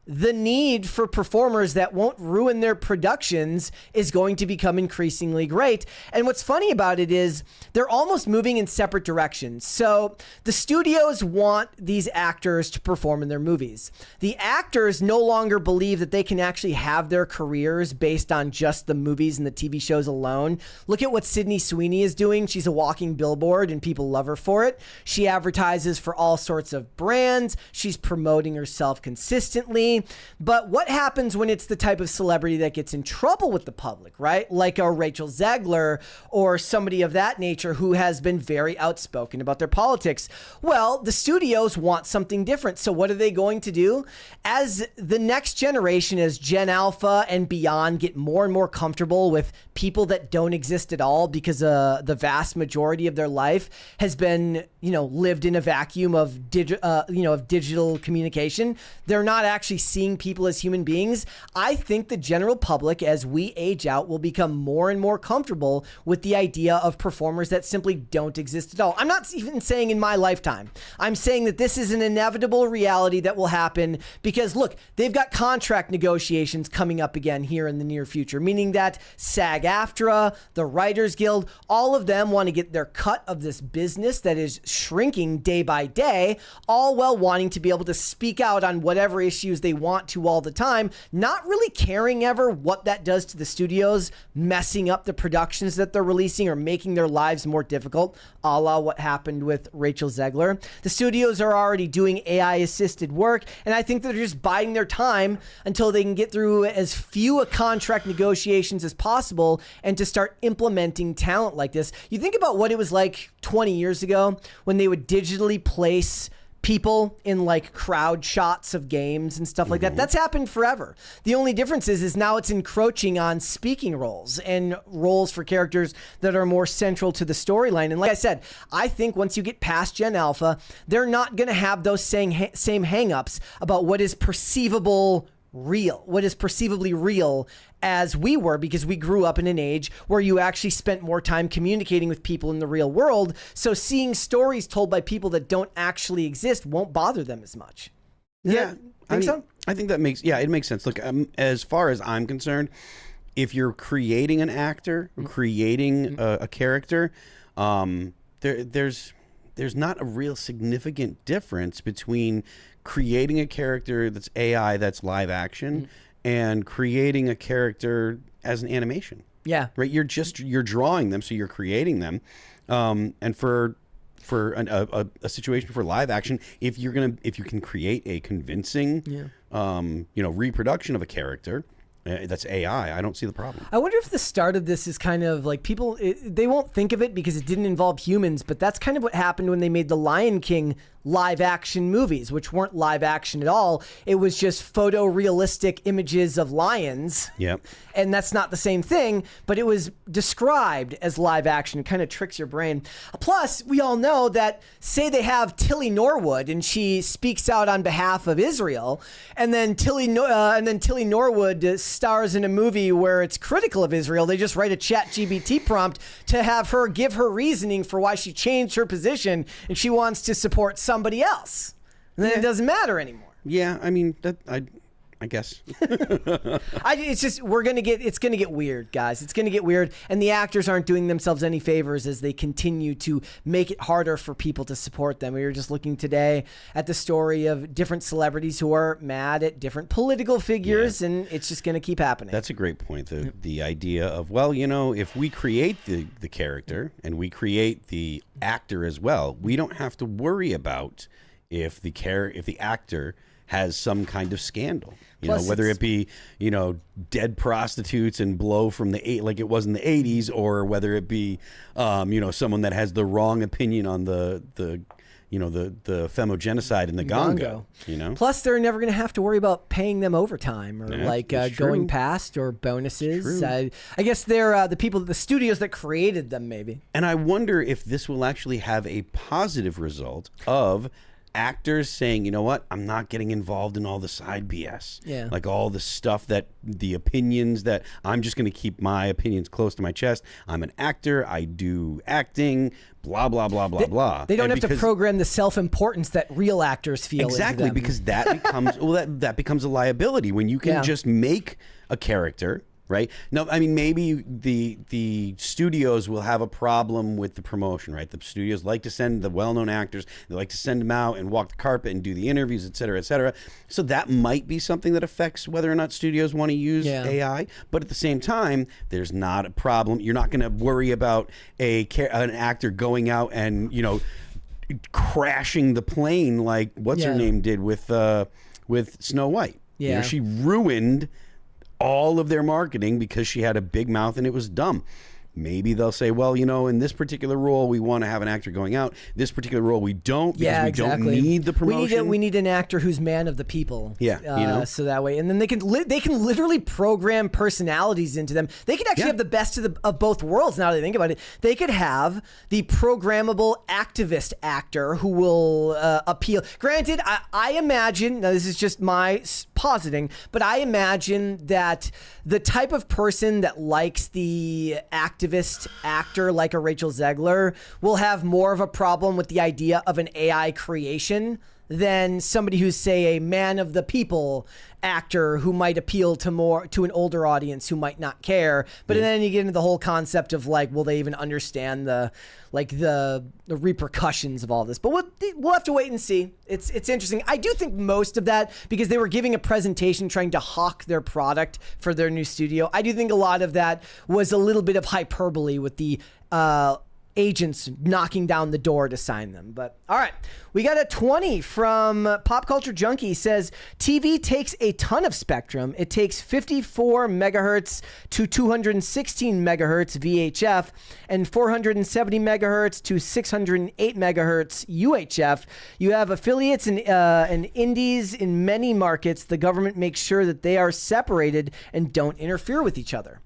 the need for performers that won't ruin their productions is going to become increasingly great. And what's funny about it is they're almost moving in separate directions. So the studios want these actors to perform in their movies. The actors no longer believe that they can actually have their careers based on just the movies and the TV shows alone. Look at what Sydney Sweeney is doing. She's a walking billboard and people love her for it. She advertises for all sorts of brands. She's promoting herself consistently. But what happens when it's the type of celebrity that gets in trouble with the public, right? Like a Rachel Zegler or somebody of that nature who has been very outspoken about their politics. Well, the studios want something different. So what are they going to do? As the next generation, as Gen Alpha and beyond get more and more comfortable with people that don't exist at all because the vast majority of their life has been, lived in a vacuum of digital communication, they're not actually seeing people as human beings. I think the general public, as we age out, will become more and more comfortable with the idea of performers that simply don't exist at all. I'm not even saying in my lifetime. I'm saying that this is an inevitable reality that will happen because, look, they've got contract negotiations coming up again here in the near future, meaning that SAG-AFTRA, the Writers Guild, all of them want to get their cut of this business that is shrinking day by day, all while wanting to be able to speak out on whatever issues they want to all the time, not really caring ever what that does to the studios, messing up the productions that they're releasing or making their lives more difficult, a la what happened with Rachel Zegler. The studios are already doing AI-assisted work, and I think they're just biding their time until they can get through as few contract negotiations as possible and to start implementing talent like this. You think about what it was like 20 years ago when they would digitally place people in like crowd shots of games and stuff like that. That's happened forever. The only difference is now it's encroaching on speaking roles and roles for characters that are more central to the storyline. And like I said, I think once you get past Gen Alpha, they're not going to have those same hang-ups about what is perceivably real as we were, because we grew up in an age where you actually spent more time communicating with people in the real world. So seeing stories told by people that don't actually exist won't bother them as much. I think that makes, it makes sense. Look, as far as I'm concerned, if you're creating an actor, creating a character, there's not a real significant difference between creating a character that's AI, that's live action, and creating a character as an animation. Yeah. Right. You're drawing them, so you're creating them. And for a situation for live action, if you can create a convincing, reproduction of a character that's AI, I don't see the problem. I wonder if the start of this is kind of like people, they won't think of it because it didn't involve humans, but that's kind of what happened when they made the Lion King live action movies, which weren't live action at all. It was just photorealistic images of lions. Yep. And that's not the same thing, but it was described as live action. It kind of tricks your brain. Plus, we all know that, say they have Tilly Norwood and she speaks out on behalf of Israel, and then Tilly Norwood stars in a movie where it's critical of Israel. They just write a ChatGPT prompt to have her give her reasoning for why she changed her position and she wants to support somebody else. And then it doesn't matter anymore. Yeah, I mean, I I guess. It's just it's gonna get weird, guys. It's gonna get weird, and the actors aren't doing themselves any favors as they continue to make it harder for people to support them. We were just looking today at the story of different celebrities who are mad at different political figures, and it's just gonna keep happening. That's a great point. The idea of, well, you know, if we create the character and we create the actor as well, we don't have to worry about if the actor has some kind of scandal, you know, whether it be, you know, dead prostitutes and blow from like it was in the 80s, or whether it be, you know, someone that has the wrong opinion on the femogenocide in the Congo, you know. Plus, they're never going to have to worry about paying them overtime or going past or bonuses. I guess they're the studios that created them, maybe. And I wonder if this will actually have a positive result of actors saying, you know what, I'm not getting involved in all the side BS. Yeah. Like all the stuff the opinions that I'm just going to keep my opinions close to my chest. I'm an actor. I do acting, blah, blah, blah, blah, blah. They don't have to program the self-importance that real actors feel. Exactly, because that becomes, that becomes a liability when you can just make a character. Right? No, I mean, maybe the studios will have a problem with the promotion, right? The studios like to send the well-known actors, they like to send them out and walk the carpet and do the interviews, et cetera, et cetera. So that might be something that affects whether or not studios want to use AI. But at the same time, there's not a problem. You're not going to worry about an actor going out and, you know, crashing the plane like what's her name did with Snow White. Yeah. You know, she ruined all of their marketing because she had a big mouth and it was dumb. Maybe they'll say, well, you know, in this particular role, we want to have an actor going out. This particular role, we don't, because we don't need the promotion. We need an actor who's man of the people. Yeah, you know? So that way, and then they can literally program personalities into them. They could actually have the best of both worlds. Now that I think about it, they could have the programmable activist actor who will appeal. Granted, I imagine, now this is just my positing, but I imagine that the type of person that likes the activist actor like a Rachel Zegler will have more of a problem with the idea of an AI creation than somebody who's, say, a man of the people actor who might appeal to an older audience who might not care. But then you get into the whole concept of, like, will they even understand the repercussions of all this? But we'll have to wait and see. It's interesting. I do think most of that, because they were giving a presentation trying to hawk their product for their new studio, I do think a lot of that was a little bit of hyperbole with the agents knocking down the door to sign them. But all right, we got a 20 from Pop Culture Junkie. Says TV takes a ton of spectrum. It takes 54 megahertz to 216 megahertz VHF and 470 megahertz to 608 megahertz UHF. You have affiliates and indies in many markets. The government makes sure that they are separated and don't interfere with each other.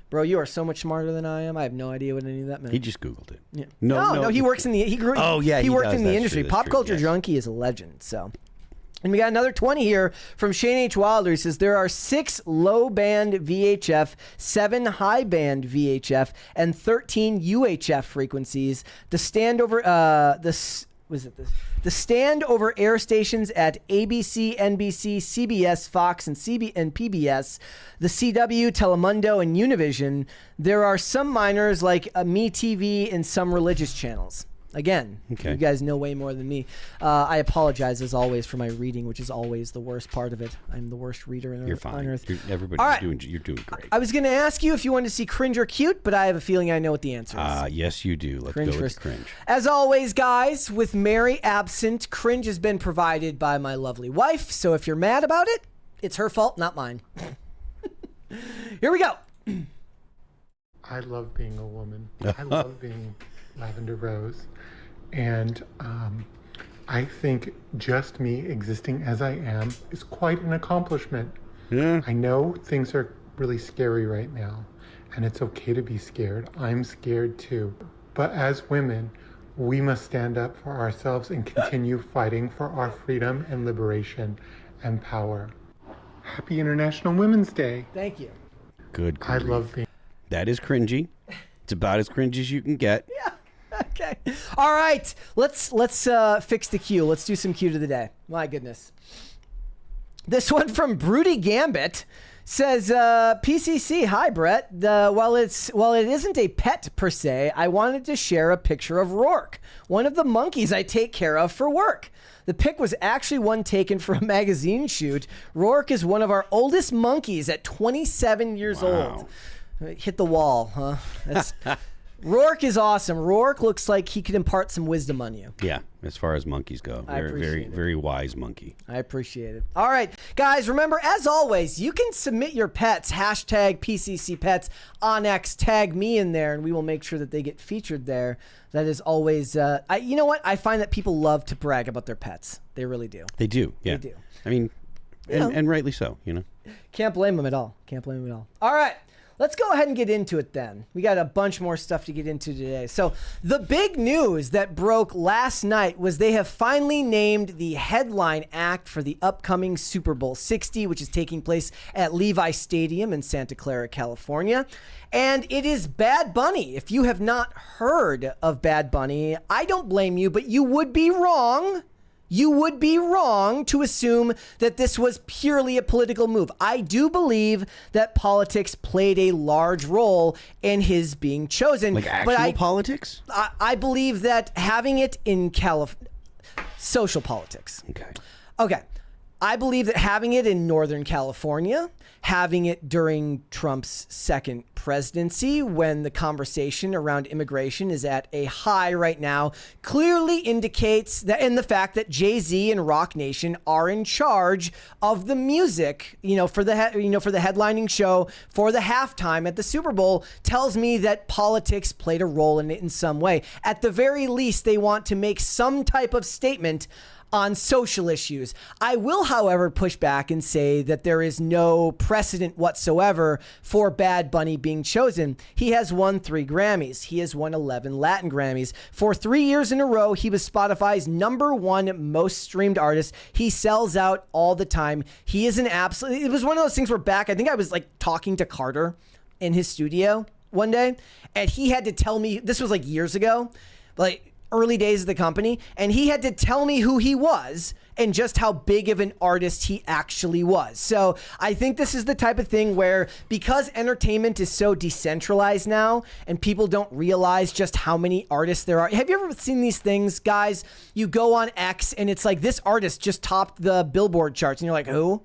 Bro, you are so much smarter than I am. I have no idea what any of that meant. He just Googled it. Yeah. No, he works in the he worked in the industry. Pop Culture Junkie is a legend. So, and we got another 20 here from Shane H. Wilder. He says there are 6 low band VHF, 7 high band VHF, and 13 UHF frequencies. The stand over air stations at ABC, NBC, CBS, Fox, and PBS, the CW, Telemundo, and Univision. There are some minors like MeTV and some religious channels. Again, you guys know way more than me. I apologize, as always, for my reading, which is always the worst part of it. I'm the worst reader on earth. You're doing great. I was going to ask you if you wanted to see cringe or cute, but I have a feeling I know what the answer is. Yes, you do. Let's cringe go with first. cringe. As always, guys, with Mary absent, cringe has been provided by my lovely wife. So if you're mad about it, it's her fault, not mine. Here we go. I love being a woman. I love being Lavender Rose. And I think just me existing as I am is quite an accomplishment. Yeah. I know things are really scary right now, and it's okay to be scared. I'm scared too. But as women, we must stand up for ourselves and continue fighting for our freedom and liberation and power. Happy International Women's Day. Thank you. Good. I love being... That is cringy. It's about as cringy as you can get. Yeah. Okay. All right. Let's fix the cue. Let's do some cue to the day. My goodness. This one from Broody Gambit says, PCC, hi Brett. While it isn't a pet per se, I wanted to share a picture of Rourke, one of the monkeys I take care of for work. The pic was actually one taken for a magazine shoot. Rourke is one of our oldest monkeys at 27 years old. Hit the wall, huh? That's Rourke is awesome. Rourke looks like he could impart some wisdom on you. Yeah, as far as monkeys go. Very wise monkey. I appreciate it. All right, guys, remember, as always, you can submit your pets, hashtag PCC Pets on X, tag me in there, and we will make sure that they get featured there. That is always, you know what? I find that people love to brag about their pets. They really do. They do, yeah. They do. I mean, and rightly so, you know. Can't blame them at all. Can't blame them at all. All right. Let's go ahead and get into it then. We got a bunch more stuff to get into today. So the big news that broke last night was they have finally named the headline act for the upcoming Super Bowl 60, which is taking place at Levi Stadium in Santa Clara, California. And it is Bad Bunny. If you have not heard of Bad Bunny, I don't blame you, but you would be wrong. You would be wrong to assume that this was purely a political move. I do believe that politics played a large role in his being chosen. Like actual politics? I believe that having it in California, social politics. Okay. I believe that having it in Northern California, having it during Trump's second presidency, when the conversation around immigration is at a high right now, clearly indicates that, and the fact that Jay-Z and Rock Nation are in charge of the music, for the headlining show, for the halftime at the Super Bowl, tells me that politics played a role in it in some way. At the very least, they want to make some type of statement on social issues. I will, however, push back and say that there is no precedent whatsoever for Bad Bunny being chosen. He has won 3 Grammys. He has won 11 Latin Grammys. For 3 years in a row, he was Spotify's #1 most streamed artist. He sells out all the time. He is an absolute... It was one of those things where I think I was like talking to Carter in his studio one day, and he had to tell me, this was like years ago, like early days of the company, and he had to tell me who he was and just how big of an artist he actually was. So I think this is the type of thing where, because entertainment is so decentralized now and people don't realize just how many artists there are. Have you ever seen these things, guys? You go on X and it's like, this artist just topped the Billboard charts, and you're like, who?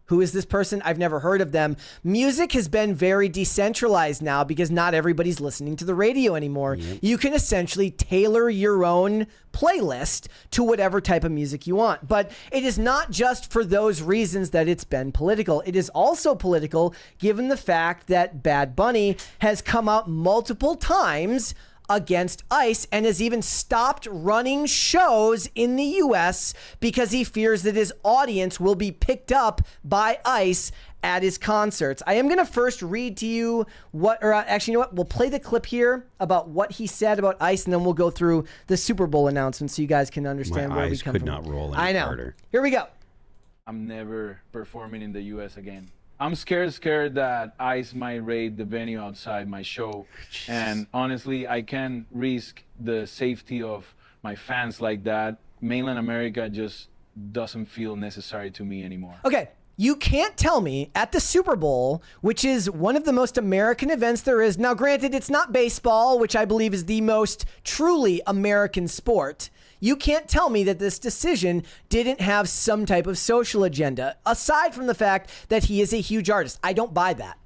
Who is this person? I've never heard of them. Music has been very decentralized now because not everybody's listening to the radio anymore. Yep. You can essentially tailor your own playlist to whatever type of music you want. But it is not just for those reasons that it's been political. It is also political given the fact that Bad Bunny has come out multiple times against ICE and has even stopped running shows in the U.S. because he fears that his audience will be picked up by ICE at his concerts. I am going to first read to you actually, you know what? We'll play the clip here about what he said about ICE, and then we'll go through the Super Bowl announcement so you guys can understand where we come from. My eyes could not roll any I know. harder. Here we go. I'm never performing in the U.S. again. I'm scared that ICE might raid the venue outside my show. Jeez. And honestly, I can't risk the safety of my fans like that. Mainland America just doesn't feel necessary to me anymore. Okay. You can't tell me at the Super Bowl, which is one of the most American events there is. Now, granted, it's not baseball, which I believe is the most truly American sport. You can't tell me that this decision didn't have some type of social agenda, aside from the fact that he is a huge artist. I don't buy that.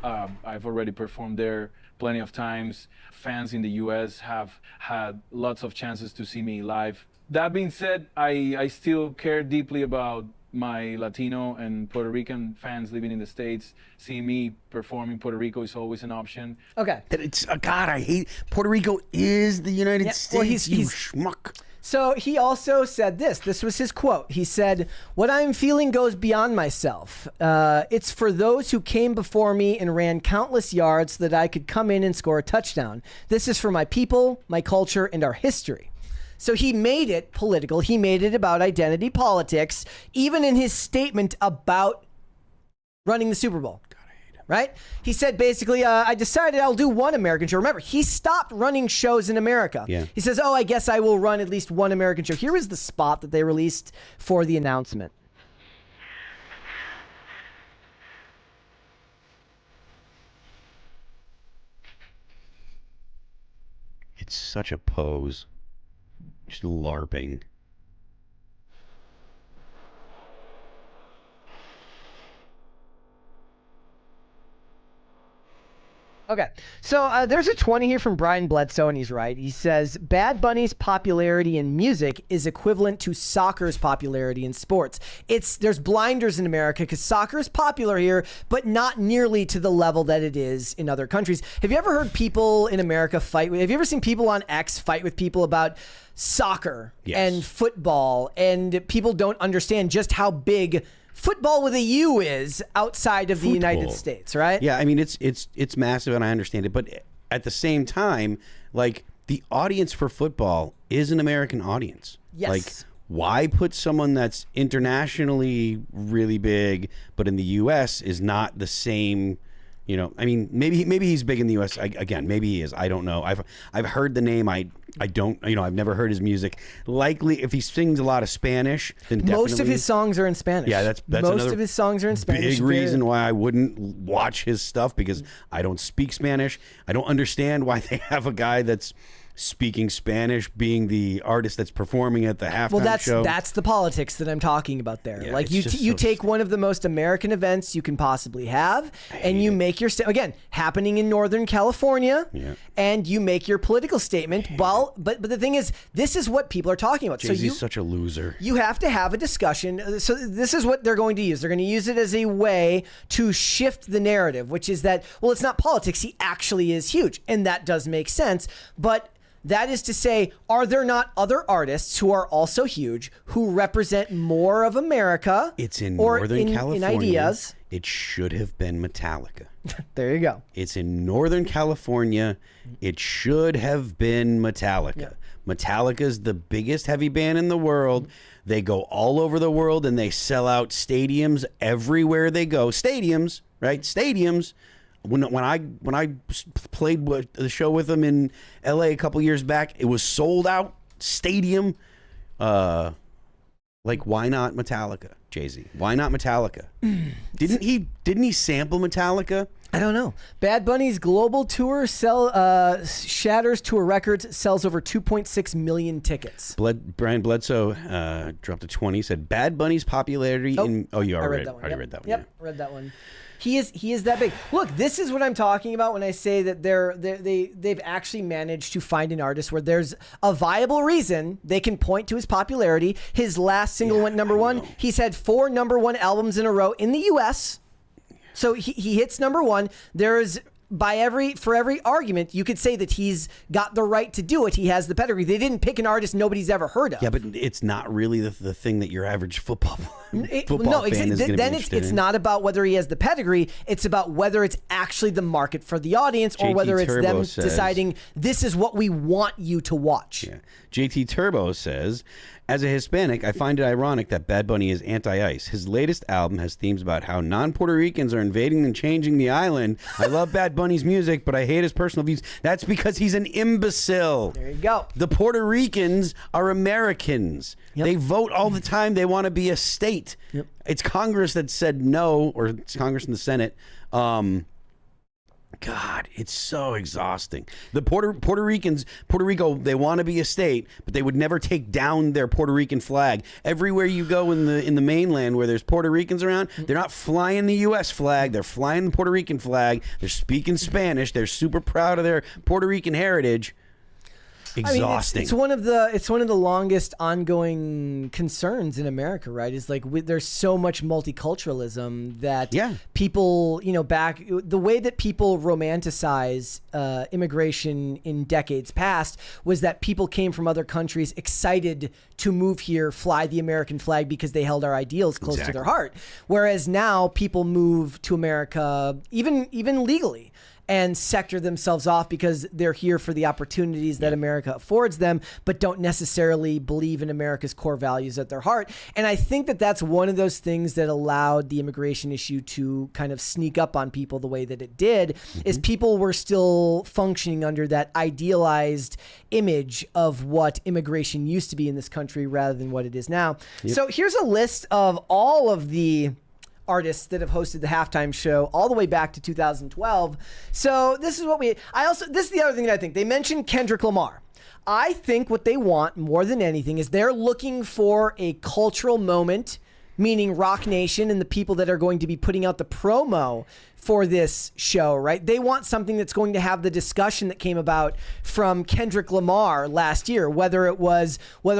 I've already performed there plenty of times. Fans in the U.S. have had lots of chances to see me live. That being said, I still care deeply about my Latino and Puerto Rican fans living in the States. Seeing me perform in Puerto Rico is always an option. Okay. It's God, I hate Puerto Rico is the United States. Well, he's schmuck. So he also said this. This was his quote. He said, "What I'm feeling goes beyond myself. It's for those who came before me and ran countless yards so that I could come in and score a touchdown. This is for my people, my culture, and our history." So he made it political. He made it about identity politics, even in his statement about running the Super Bowl. God, I hate him. Right? He said basically, I decided I'll do one American show. Remember, he stopped running shows in America. Yeah. He says, I guess I will run at least one American show. Here is the spot that they released for the announcement. such a pose. Just LARPing. Okay, so there's a 20 here from Brian Bledsoe, and he's right. He says, Bad Bunny's popularity in music is equivalent to soccer's popularity in sports. There's blinders in America because soccer is popular here, but not nearly to the level that it is in other countries. Have you ever heard people in America fight? Have you ever seen people on X fight with people about soccer and football, and people don't understand just how big football with a U is outside of the United States, right? Yeah, I mean it's massive, and I understand it, but at the same time, like, the audience for football is an American audience. Yes. Like, why put someone that's internationally really big, but in the U.S. is not the same? You know, I mean, maybe he's big in the U.S. Again, maybe he is. I don't know. I've heard the name. I don't. You know, I've never heard his music. Likely, if he sings a lot of Spanish, then definitely. Most of his songs are in Spanish. Yeah, that's most of his songs are in Spanish. Big reason why I wouldn't watch his stuff, because I don't speak Spanish. I don't understand why they have a guy that's speaking Spanish being the artist that's performing at the halftime show. That's the politics that I'm talking about there. Yeah, like, you take one of the most American events you can possibly have, and you make your again, happening in Northern California, and you make your political statement. Well, but the thing is, this is what people are talking about. Jay-Z's such a loser. You have to have a discussion. So this is what they're going to use. They're going to use it as a way to shift the narrative, which is that, well, it's not politics. He actually is huge, and that does make sense. But that is to say, are there not other artists who are also huge, who represent more of America? It's in Northern California. In ideas. It should have been Metallica. There you go. It's in Northern California. It should have been Metallica. Yeah. Metallica's the biggest heavy band in the world. They go all over the world, and they sell out stadiums everywhere they go. Stadiums, right? Stadiums. When I played the show with them in LA a couple years back, it was sold out stadium. Like, why not Metallica, Jay-Z? Why not Metallica? Didn't he sample Metallica? I don't know. Bad Bunny's global tour shatters tour records, sells over 2.6 million tickets. Brian Bledsoe dropped a 20. Said Bad Bunny's popularity in. Oh, you already read that one. Yep, yeah. read that one. He is that big. Look, this is what I'm talking about when I say that they've actually managed to find an artist where there's a viable reason they can point to his popularity. His last single went #1. He's had 4 #1 albums in a row in the U.S. So he hits #1. There's for every argument, you could say that he's got the right to do it. He has the pedigree. They didn't pick an artist nobody's ever heard of. Yeah, but it's not really the thing that your average football fan is going to be interested in. It's not about whether he has the pedigree. It's about whether it's actually the market for the audience, or whether it's them deciding this is what we want you to watch. Yeah. JT Turbo says, as a Hispanic, I find it ironic that Bad Bunny is anti-ICE. His latest album has themes about how non-Puerto Ricans are invading and changing the island. I love Bad Bunny's music, but I hate his personal views. That's because he's an imbecile. There you go. The Puerto Ricans are Americans. Yep. They vote all the time. They want to be a state. Yep. It's Congress that said no, or it's Congress and the Senate. God, it's so exhausting. The Puerto Rico, they want to be a state, but they would never take down their Puerto Rican flag. Everywhere you go in the mainland where there's Puerto Ricans around, they're not flying the U.S. flag. They're flying the Puerto Rican flag. They're speaking Spanish. They're super proud of their Puerto Rican heritage. Exhausting. I mean, it's one of the longest ongoing concerns in America, right? Is like there's so much multiculturalism that people, back the way that people romanticize immigration in decades past was that people came from other countries excited to move here, fly the American flag because they held our ideals close to their heart. Whereas now people move to America even legally, and sector themselves off because they're here for the opportunities that America affords them, but don't necessarily believe in America's core values at their heart. And I think that that's one of those things that allowed the immigration issue to kind of sneak up on people the way that it did, is people were still functioning under that idealized image of what immigration used to be in this country rather than what it is now. So here's a list of all of the artists that have hosted the halftime show all the way back to 2012. So this is what this is the other thing that I think. They mentioned Kendrick Lamar. I think what they want more than anything is they're looking for a cultural moment, meaning Rock Nation and the people that are going to be putting out the promo for this show, right? They want something that's going to have the discussion that came about from Kendrick Lamar last year, whether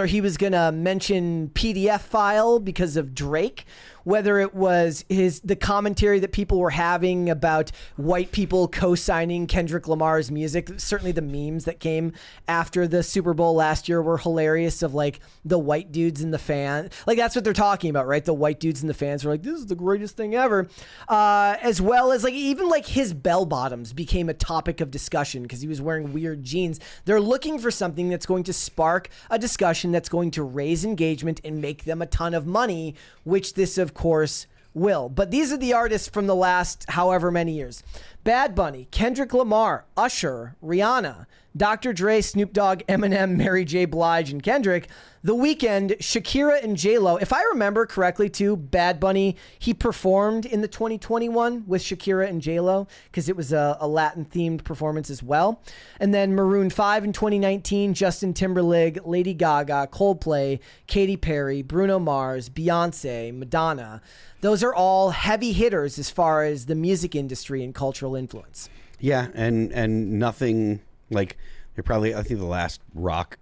he was going to mention PDF file because of Drake, whether it was the commentary that people were having about white people co-signing Kendrick Lamar's music. Certainly the memes that came after the Super Bowl last year were hilarious, of like the white dudes and the fan. Like that's what they're talking about, right? The white dudes and the fans were like, this is the greatest thing ever. As well as like even like his bell bottoms became a topic of discussion because he was wearing weird jeans. They're looking for something that's going to spark a discussion that's going to raise engagement and make them a ton of money, which this of course will. But these are the artists from the last however many years: Bad Bunny, Kendrick Lamar, Usher, Rihanna, Dr. Dre, Snoop Dogg, Eminem, Mary J. Blige, and Kendrick. The Weeknd, Shakira, and J-Lo. If I remember correctly too, Bad Bunny, he performed in the 2021 with Shakira and J-Lo because it was a Latin-themed performance as well. And then Maroon 5 in 2019, Justin Timberlake, Lady Gaga, Coldplay, Katy Perry, Bruno Mars, Beyonce, Madonna. Those are all heavy hitters as far as the music industry and cultural influence. Yeah, and nothing like they're probably. I think the last rock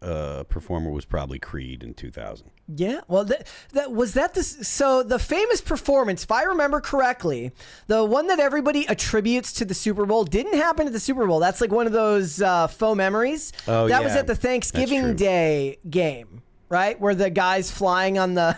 performer was probably Creed in 2000. Yeah, well, so the famous performance, if I remember correctly, the one that everybody attributes to the Super Bowl didn't happen at the Super Bowl. That's like one of those faux memories. Oh, that yeah. was at the Thanksgiving Day game, right, where the guy's flying on the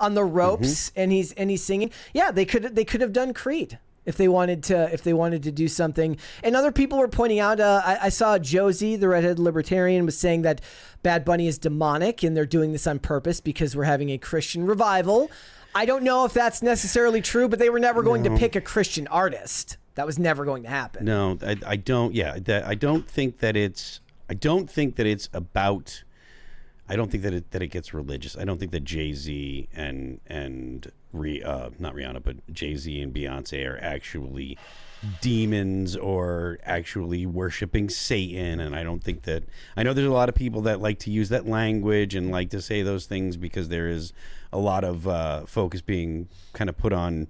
ropes and he's singing. Yeah, they could have done Creed if they wanted to do something. And other people were pointing out, I saw Josie, the redheaded libertarian, was saying that Bad Bunny is demonic and they're doing this on purpose because we're having a Christian revival. I don't know if that's necessarily true, but they were never going to pick a Christian artist. That was never going to happen. No, I don't. Yeah, I don't think that it's about. I don't think that it gets religious. I don't think that Jay-Z and not Rihanna, but Jay-Z and Beyonce are actually demons or actually worshiping Satan. And I don't think that. I know there's a lot of people that like to use that language and like to say those things because there is a lot of focus being kind of put on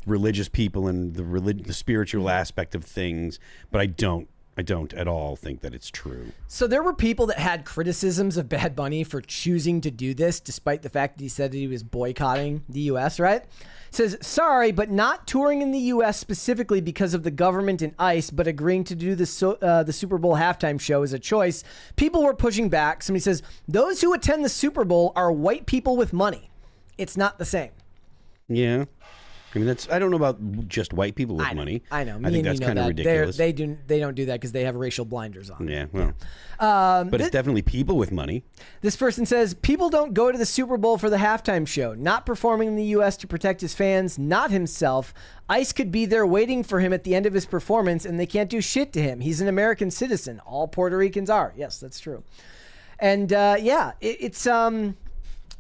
religious people and the spiritual aspect of things. But I don't at all think that it's true. So there were people that had criticisms of Bad Bunny for choosing to do this, despite the fact that he said that he was boycotting the U.S., right? Says, sorry, but not touring in the U.S. specifically because of the government and ICE, but agreeing to do the Super Bowl halftime show is a choice. People were pushing back. Somebody says, those who attend the Super Bowl are white people with money. It's not the same. Yeah. I mean, I don't know about just white people with money. I know. I think that's kind of ridiculous. They don't do that because they have racial blinders on. Yeah, well. But it's definitely people with money. This person says, people don't go to the Super Bowl for the halftime show. Not performing in the U.S. to protect his fans, not himself. ICE could be there waiting for him at the end of his performance, and they can't do shit to him. He's an American citizen. All Puerto Ricans are. Yes, that's true. And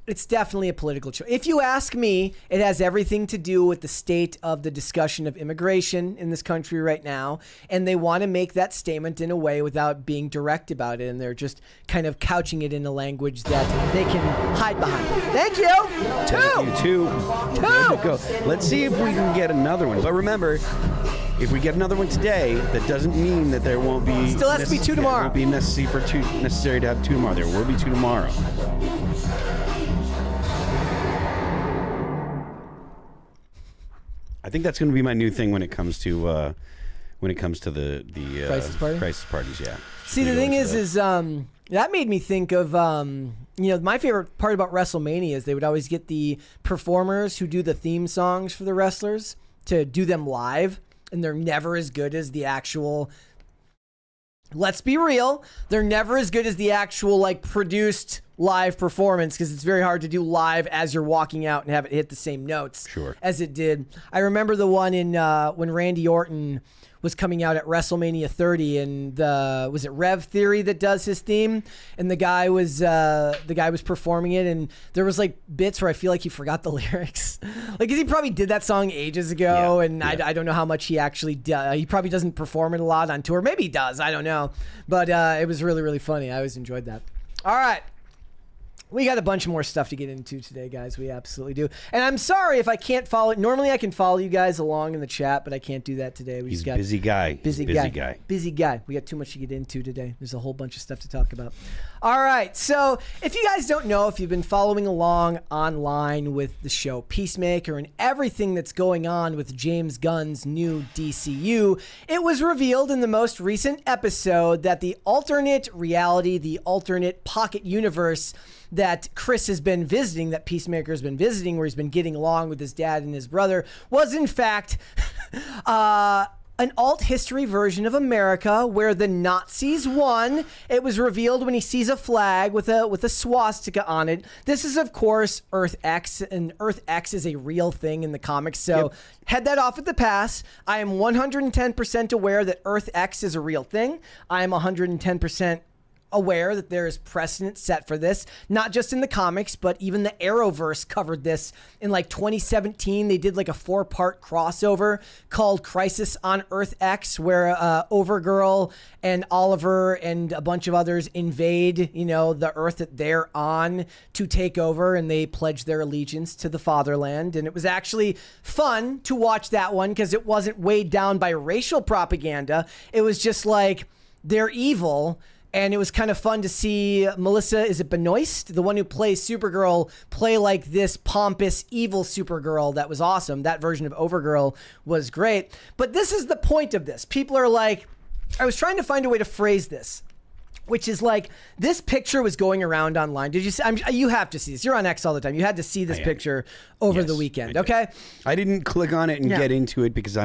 it's definitely a political choice. If you ask me, it has everything to do with the state of the discussion of immigration in this country right now. And they want to make that statement in a way without being direct about it. And they're just kind of couching it in a language that they can hide behind. Thank you. Two. Good to go. Let's see if we can get another one. But remember, if we get another one today, that doesn't mean that there won't be. Still has to be two tomorrow. It won't be necessary to have two tomorrow. There will be two tomorrow. I think that's going to be my new thing when it comes to the crisis parties. Yeah. See, the thing is that made me think of my favorite part about WrestleMania is they would always get the performers who do the theme songs for the wrestlers to do them live, and they're never as good as the actual. Let's be real, they're never as good as the actual like produced live performance because it's very hard to do live as you're walking out and have it hit the same notes as it did. I remember the one in when Randy Orton was coming out at WrestleMania 30, and was it Rev Theory that does his theme? And the guy was performing it, and there was like bits where I feel like he forgot the lyrics, like 'cause he probably did that song ages ago, and I don't know how much he actually does. He probably doesn't perform it a lot on tour. Maybe he does. I don't know, but it was really, really funny. I always enjoyed that. All right. We got a bunch more stuff to get into today, guys. We absolutely do. And I'm sorry if I can't follow it. Normally I can follow you guys along in the chat, but I can't do that today. He's a busy guy. Busy guy. We got too much to get into today. There's a whole bunch of stuff to talk about. All right. So if you guys don't know, if you've been following along online with the show Peacemaker and everything that's going on with James Gunn's new DCU, it was revealed in the most recent episode that the alternate reality, the alternate pocket universe that Chris has been visiting, that Peacemaker has been visiting, where he's been getting along with his dad and his brother, was in fact an alt history version of America where the Nazis won. It was revealed when he sees a flag with a swastika on it. This is, of course, Earth X, and Earth X is a real thing in the comics. So head that off at the pass. I am 110% aware that Earth X is a real thing. I am 110% aware that there is precedent set for this, not just in the comics, but even the Arrowverse covered this in like 2017. They did like a 4-part crossover called Crisis on Earth X, where Overgirl and Oliver and a bunch of others invade, the Earth that they're on to take over, and they pledge their allegiance to the fatherland. And it was actually fun to watch that one because it wasn't weighed down by racial propaganda. It was just like, they're evil. And it was kind of fun to see Melissa, is it Benoist, the one who plays Supergirl, play like this pompous, evil Supergirl. That was awesome. That version of Overgirl was great. But this is the point of this. People are like, I was trying to find a way to phrase this, which is like, this picture was going around online. Did you see? You have to see this. You're on X all the time. You had to see this picture over the weekend. Okay. I didn't click on it and get into it because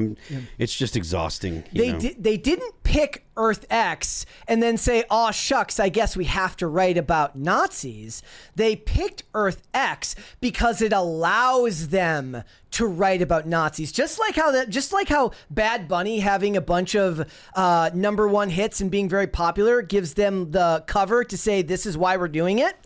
it's just exhausting. They didn't pick Earth X and then say, "Oh shucks, I guess we have to write about Nazis." They picked Earth X because it allows them to write about Nazis, just like how Bad Bunny having a bunch of #1 hits and being very popular gives them the cover to say this is why we're doing it.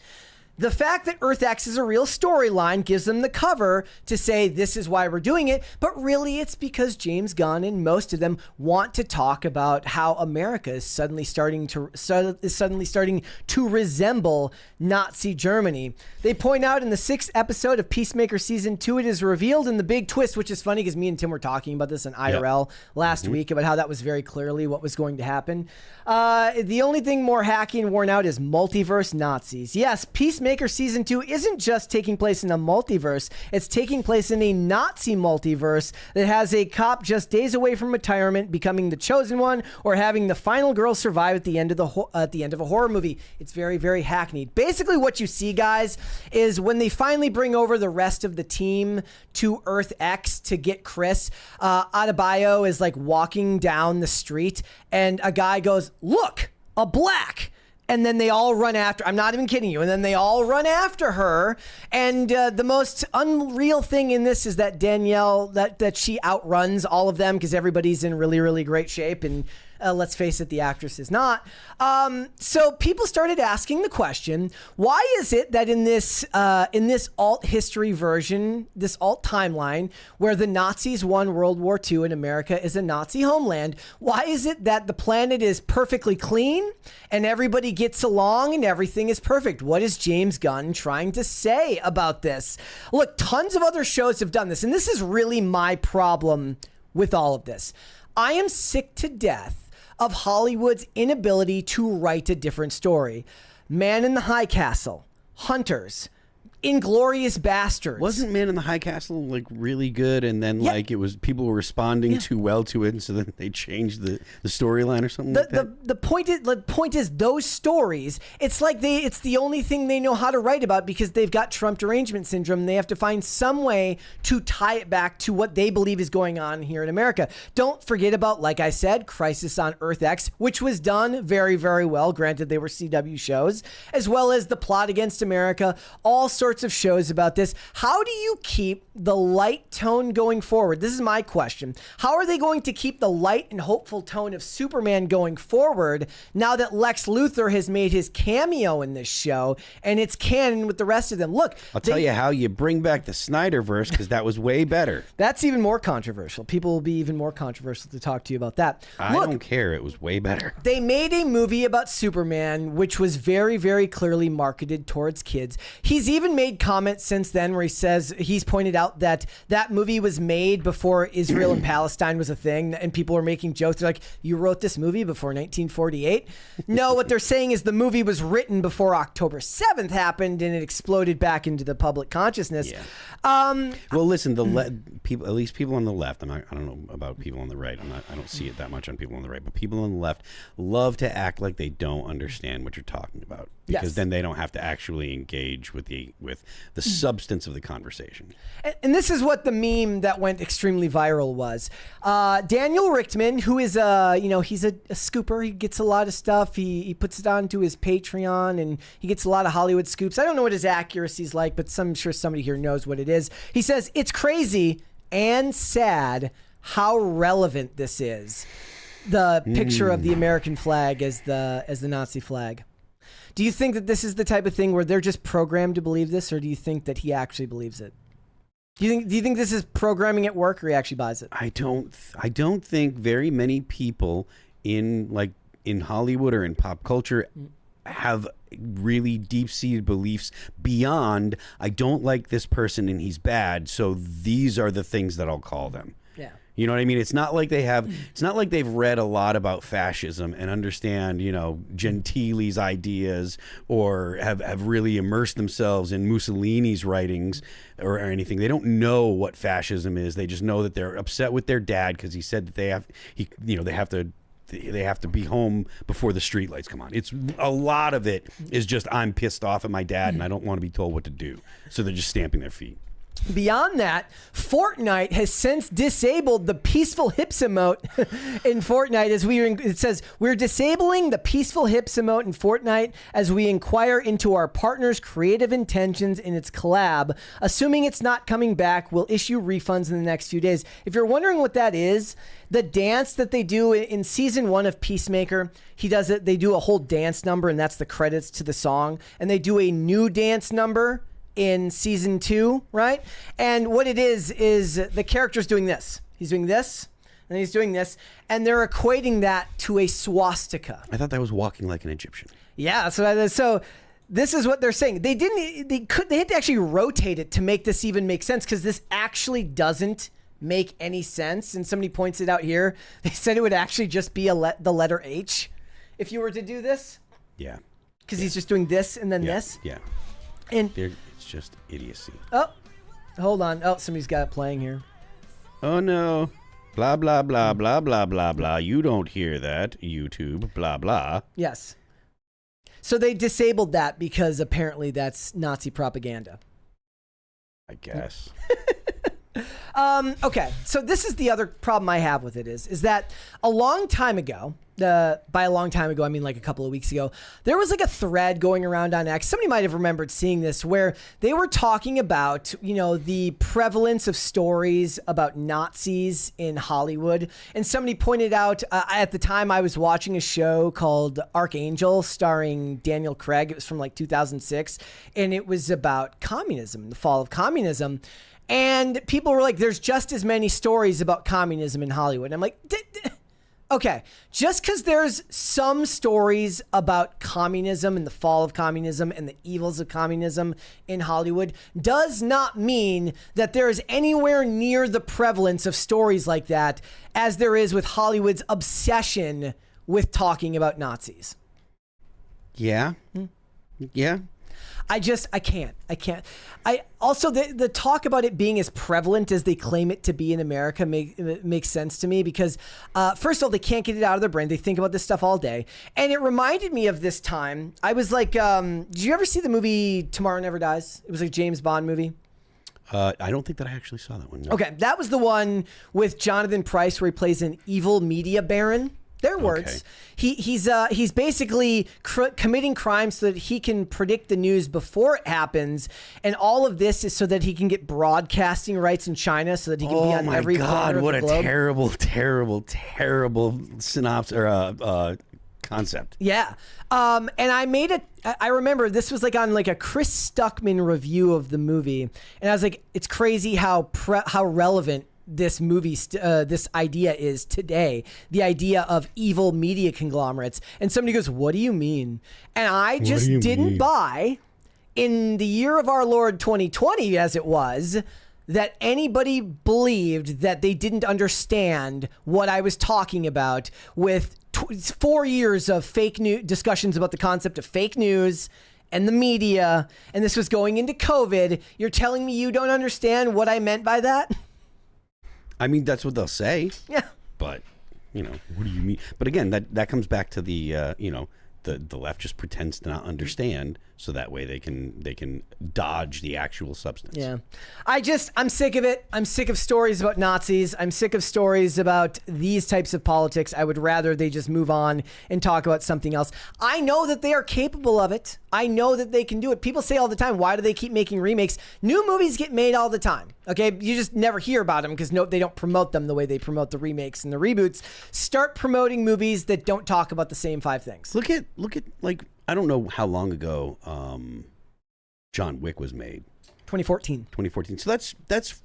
The fact that Earth X is a real storyline gives them the cover to say this is why we're doing it, but really it's because James Gunn and most of them want to talk about how America is suddenly starting to resemble Nazi Germany. They point out in the 6th episode of Peacemaker Season 2, it is revealed in the big twist, which is funny because me and Tim were talking about this in IRL last week about how that was very clearly what was going to happen. The only thing more hacky and worn out is multiverse Nazis. Yes, Peacemaker Season 2 isn't just taking place in a multiverse, it's taking place in a Nazi multiverse that has a cop just days away from retirement becoming the chosen one, or having the final girl survive at the end of a horror movie. It's very, very hackneyed. Basically what you see, guys, is when they finally bring over the rest of the team to Earth X to get Chris, Adebayo is like walking down the street and a guy goes, "Look, a black." And then they all run after, I'm not even kidding you, and then they all run after her. And the most unreal thing in this is that Danielle, that she outruns all of them because everybody's in really, really great shape. And let's face it, the actress is not. So people started asking the question, why is it that in this alt history version, this alt timeline, where the Nazis won World War II and America is a Nazi homeland, why is it that the planet is perfectly clean and everybody gets along and everything is perfect? What is James Gunn trying to say about this? Look, tons of other shows have done this, and this is really my problem with all of this. I am sick to death of Hollywood's inability to write a different story. Man in the High Castle, Hunters, Inglorious Bastards. Wasn't Man in the High Castle like really good, and then Yeah. like it was people were responding too well to it, and so then they changed the storyline or something like that? The point is those stories, it's like it's the only thing they know how to write about because they've got Trump derangement syndrome. They have to find some way to tie it back to what they believe is going on here in America. Don't forget about, like I said, Crisis on Earth X, which was done very, very well. Granted, they were CW shows, as well as The Plot Against America, all sorts of shows about this. How do you keep the light tone going forward? This is my question. How are they going to keep the light and hopeful tone of Superman going forward now that Lex Luthor has made his cameo in this show and it's canon with the rest of them? Look, I'll tell you how you bring back the Snyderverse, because that was way better. That's even more controversial. People will be even more controversial to talk to you about that. I Look, don't care. It was way better. they made a movie about Superman, which was very, very clearly marketed towards kids. He's even made comments since then where he says he's pointed out that that movie was made before Israel and Palestine was a thing, and people were making jokes. They're like, you wrote this movie before 1948? No, what they're saying is the movie was written before October 7th happened, and it exploded back into the public consciousness. Yeah. Well, listen, people, at least people on the left. I don't know about people on the right. I don't see it that much on people on the right, but people on the left love to act like they don't understand what you're talking about, because Yes. then they don't have to actually engage with the substance of the conversation. And this is what the meme that went extremely viral was. Daniel Richtman, who is he's a scooper. He gets a lot of stuff. He puts it onto his Patreon, and he gets a lot of Hollywood scoops. I don't know what his accuracy is like, but I'm sure somebody here knows what it is. He says, it's crazy and sad how relevant this is. The picture of the American flag as the Nazi flag. Do you think that this is the type of thing where they're just programmed to believe this, or do you think that he actually believes it? Do you think this is programming at work, or he actually buys it? I don't think very many people in Hollywood or in pop culture have really deep-seated beliefs beyond, I don't like this person and he's bad, so these are the things that I'll call them. Yeah. You know what I mean? It's not like they've read a lot about fascism and understand, Gentile's ideas, or have really immersed themselves in Mussolini's writings or anything. They don't know what fascism is. They just know that they're upset with their dad because he said that they have to be home before the streetlights come on. It's a lot of it is just, I'm pissed off at my dad and I don't want to be told what to do. So they're just stamping their feet. Beyond that, Fortnite has since disabled the peaceful hips emote in Fortnite it says, we're disabling the peaceful hips emote in Fortnite as we inquire into our partner's creative intentions in its collab. Assuming it's not coming back, we'll issue refunds in the next few days. If you're wondering what that is, the dance that they do in season 1 of Peacemaker, they do a whole dance number, and that's the credits to the song. And they do a new dance number in season 2, right? And what it is the character's doing this. He's doing this, and he's doing this, and they're equating that to a swastika. I thought that was walking like an Egyptian. Yeah, so this is what they're saying. They had to actually rotate it to make this even make sense, because this actually doesn't make any sense. And somebody points it out here. They said it would actually just be the letter H if you were to do this. Yeah. Because he's just doing this and then this. Yeah. And it's just idiocy. oh, hold on. Oh, somebody's got it playing here. Oh no. Blah, blah, blah, blah, blah, blah, blah. You don't hear that, YouTube. Blah, blah. Yes. So they disabled that because apparently that's Nazi propaganda. I guess. Okay, so this is the other problem I have with it is that a long time ago, by a long time ago, I mean like a couple of weeks ago, there was like a thread going around on X. Somebody might have remembered seeing this, where they were talking about, the prevalence of stories about Nazis in Hollywood. And somebody pointed out, at the time I was watching a show called Archangel starring Daniel Craig. It was from like 2006. And it was about communism, the fall of communism. And people were like, there's just as many stories about communism in Hollywood. And I'm like, okay, just because there's some stories about communism and the fall of communism and the evils of communism in Hollywood does not mean that there is anywhere near the prevalence of stories like that as there is with Hollywood's obsession with talking about Nazis. Yeah. Yeah. I can't. I also, the talk about it being as prevalent as they claim it to be in America makes sense to me because, first of all, they can't get it out of their brain. They think about this stuff all day. And it reminded me of this time. I was like, did you ever see the movie Tomorrow Never Dies? It was a James Bond movie. I don't think that I actually saw that one. No. Okay, that was the one with Jonathan Pryce where he plays an evil media baron. Their words. Okay. He's basically committing crimes so that he can predict the news before it happens, and all of this is so that he can get broadcasting rights in China, so that he can be on every corner of the globe. Oh my God! What a terrible synopsis or concept. Yeah. And I remember this was like on like a Chris Stuckman review of the movie, and I was like, it's crazy how relevant this movie, this idea is today, the idea of evil media conglomerates. And somebody goes, what do you mean? And I just didn't buy, in the year of our Lord 2020 as it was, that anybody believed that they didn't understand what I was talking about with 4 years of fake news discussions about the concept of fake news and the media. And this was going into COVID. You're telling me you don't understand what I meant by that? I mean, that's what they'll say. Yeah. But, you know, what do you mean? But again, that comes back to the, you know, the left just pretends to not understand, so that way they can dodge the actual substance. Yeah. I'm sick of it. I'm sick of stories about Nazis. I'm sick of stories about these types of politics. I would rather they just move on and talk about something else. I know that they are capable of it. I know that they can do it. People say all the time, why do they keep making remakes? New movies get made all the time. Okay, you just never hear about them because they don't promote them the way they promote the remakes and the reboots. Start promoting movies that don't talk about the same 5 things. Look at like, I don't know how long ago John Wick was made. 2014. 2014. So that's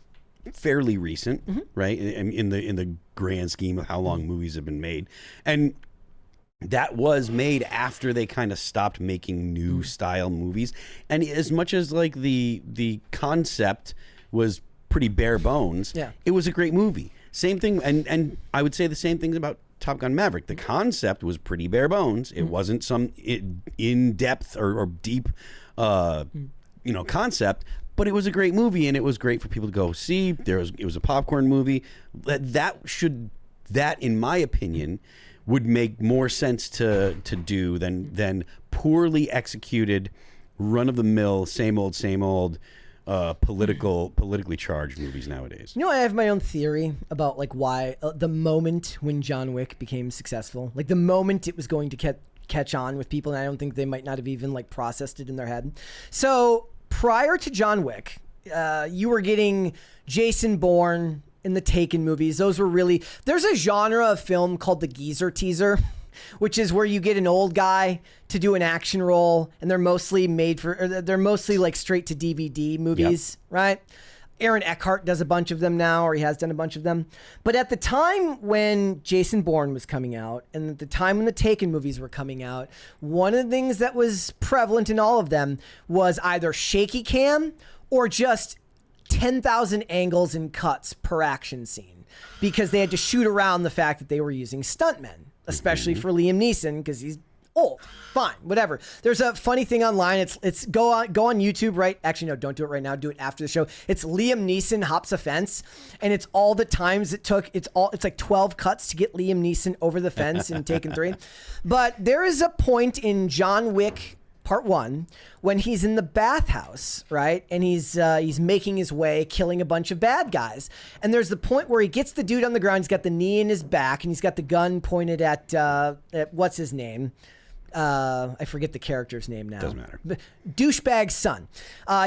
fairly recent, right? In the grand scheme of how long movies have been made, and that was made after they kind of stopped making new style movies. And as much as like the concept was pretty bare bones, yeah, it was a great movie. Same thing, and I would say the same thing about Top Gun Maverick. The concept was pretty bare bones. It wasn't some in-depth or deep, you know, concept, but it was a great movie, and it was great for people to go see. It was a popcorn movie. That, in my opinion, would make more sense to do than poorly executed, run-of-the-mill, same old. Politically charged movies nowadays. You know, I have my own theory about like why the moment when John Wick became successful, like the moment it was going to catch on with people, and I don't think they might not have even like processed it in their head. So prior to John Wick, you were getting Jason Bourne in the Taken movies. Those were really, there's a genre of film called the geezer teaser, which is where you get an old guy to do an action role, and they're mostly like straight to DVD movies, yep, right? Aaron Eckhart does a bunch of them now, or he has done a bunch of them. But at the time when Jason Bourne was coming out, and at the time when the Taken movies were coming out, one of the things that was prevalent in all of them was either shaky cam or just 10,000 angles and cuts per action scene, because they had to shoot around the fact that they were using stuntmen, especially for Liam Neeson, because he's old. Fine, whatever. There's a funny thing online. It's go on YouTube, right? Actually, no, don't do it right now. Do it after the show. It's Liam Neeson hops a fence, and it's all the times it took. It's like 12 cuts to get Liam Neeson over the fence in Taken 3. But there is a point in John Wick Part 1 when he's in the bathhouse, right? And he's making his way, killing a bunch of bad guys. And there's the point where he gets the dude on the ground. He's got the knee in his back, and he's got the gun pointed at what's his name? I forget the character's name now. Doesn't matter. Douchebag's son.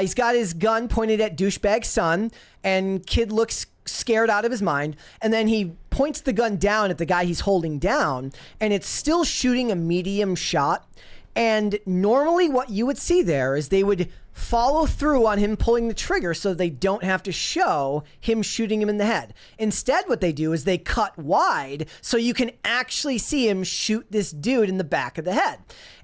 He's got his gun pointed at Douchebag's son, and kid looks scared out of his mind. And then he points the gun down at the guy he's holding down, and it's still shooting a medium shot. And normally what you would see there is they would follow through on him pulling the trigger so they don't have to show him shooting him in the head. Instead, what they do is they cut wide so you can actually see him shoot this dude in the back of the head.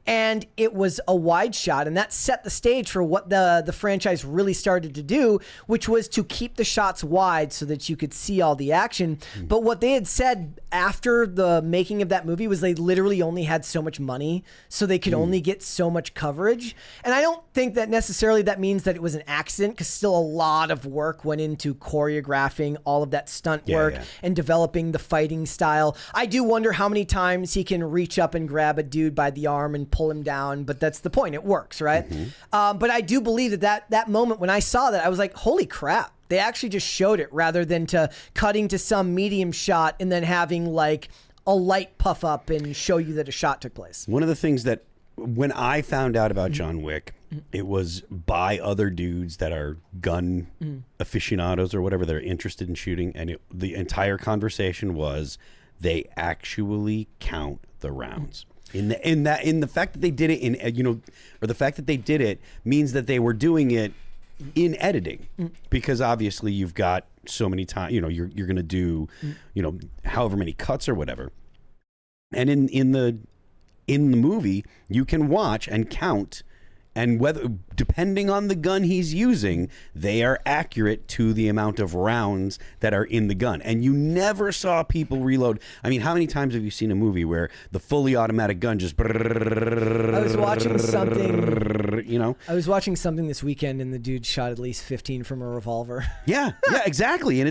and it was a wide shot, and that set the stage for what the franchise really started to do, which was to keep the shots wide so that you could see all the action. But what they had said after the making of that movie was they literally only had so much money, so they could only get so much coverage. And I don't think that necessarily that means that it was an accident, because still a lot of work went into choreographing all of that stunt work and developing the fighting style. I do wonder how many times he can reach up and grab a dude by the arm and pull him down, but that's the point. It works, right? But I do believe that moment when I saw that, I was like, holy crap. They actually just showed it rather than to cutting to some medium shot and then having like a light puff up and show you that a shot took place. One of the things that when I found out about John Wick, it was by other dudes that are gun aficionados or whatever. They're interested in shooting. And the entire conversation was they actually count the rounds. In the fact that they did it or the fact that they did it means that they were doing it in editing, because obviously you've got so many times, you're going to do, however many cuts or whatever. And in the movie, you can watch and count, and whether, depending on the gun he's using, they are accurate to the amount of rounds that are in the gun. And you never saw people reload. I mean, how many times have you seen a movie where the fully automatic gun just... I was watching something this weekend, and the dude shot at least 15 from a revolver. Yeah, exactly. And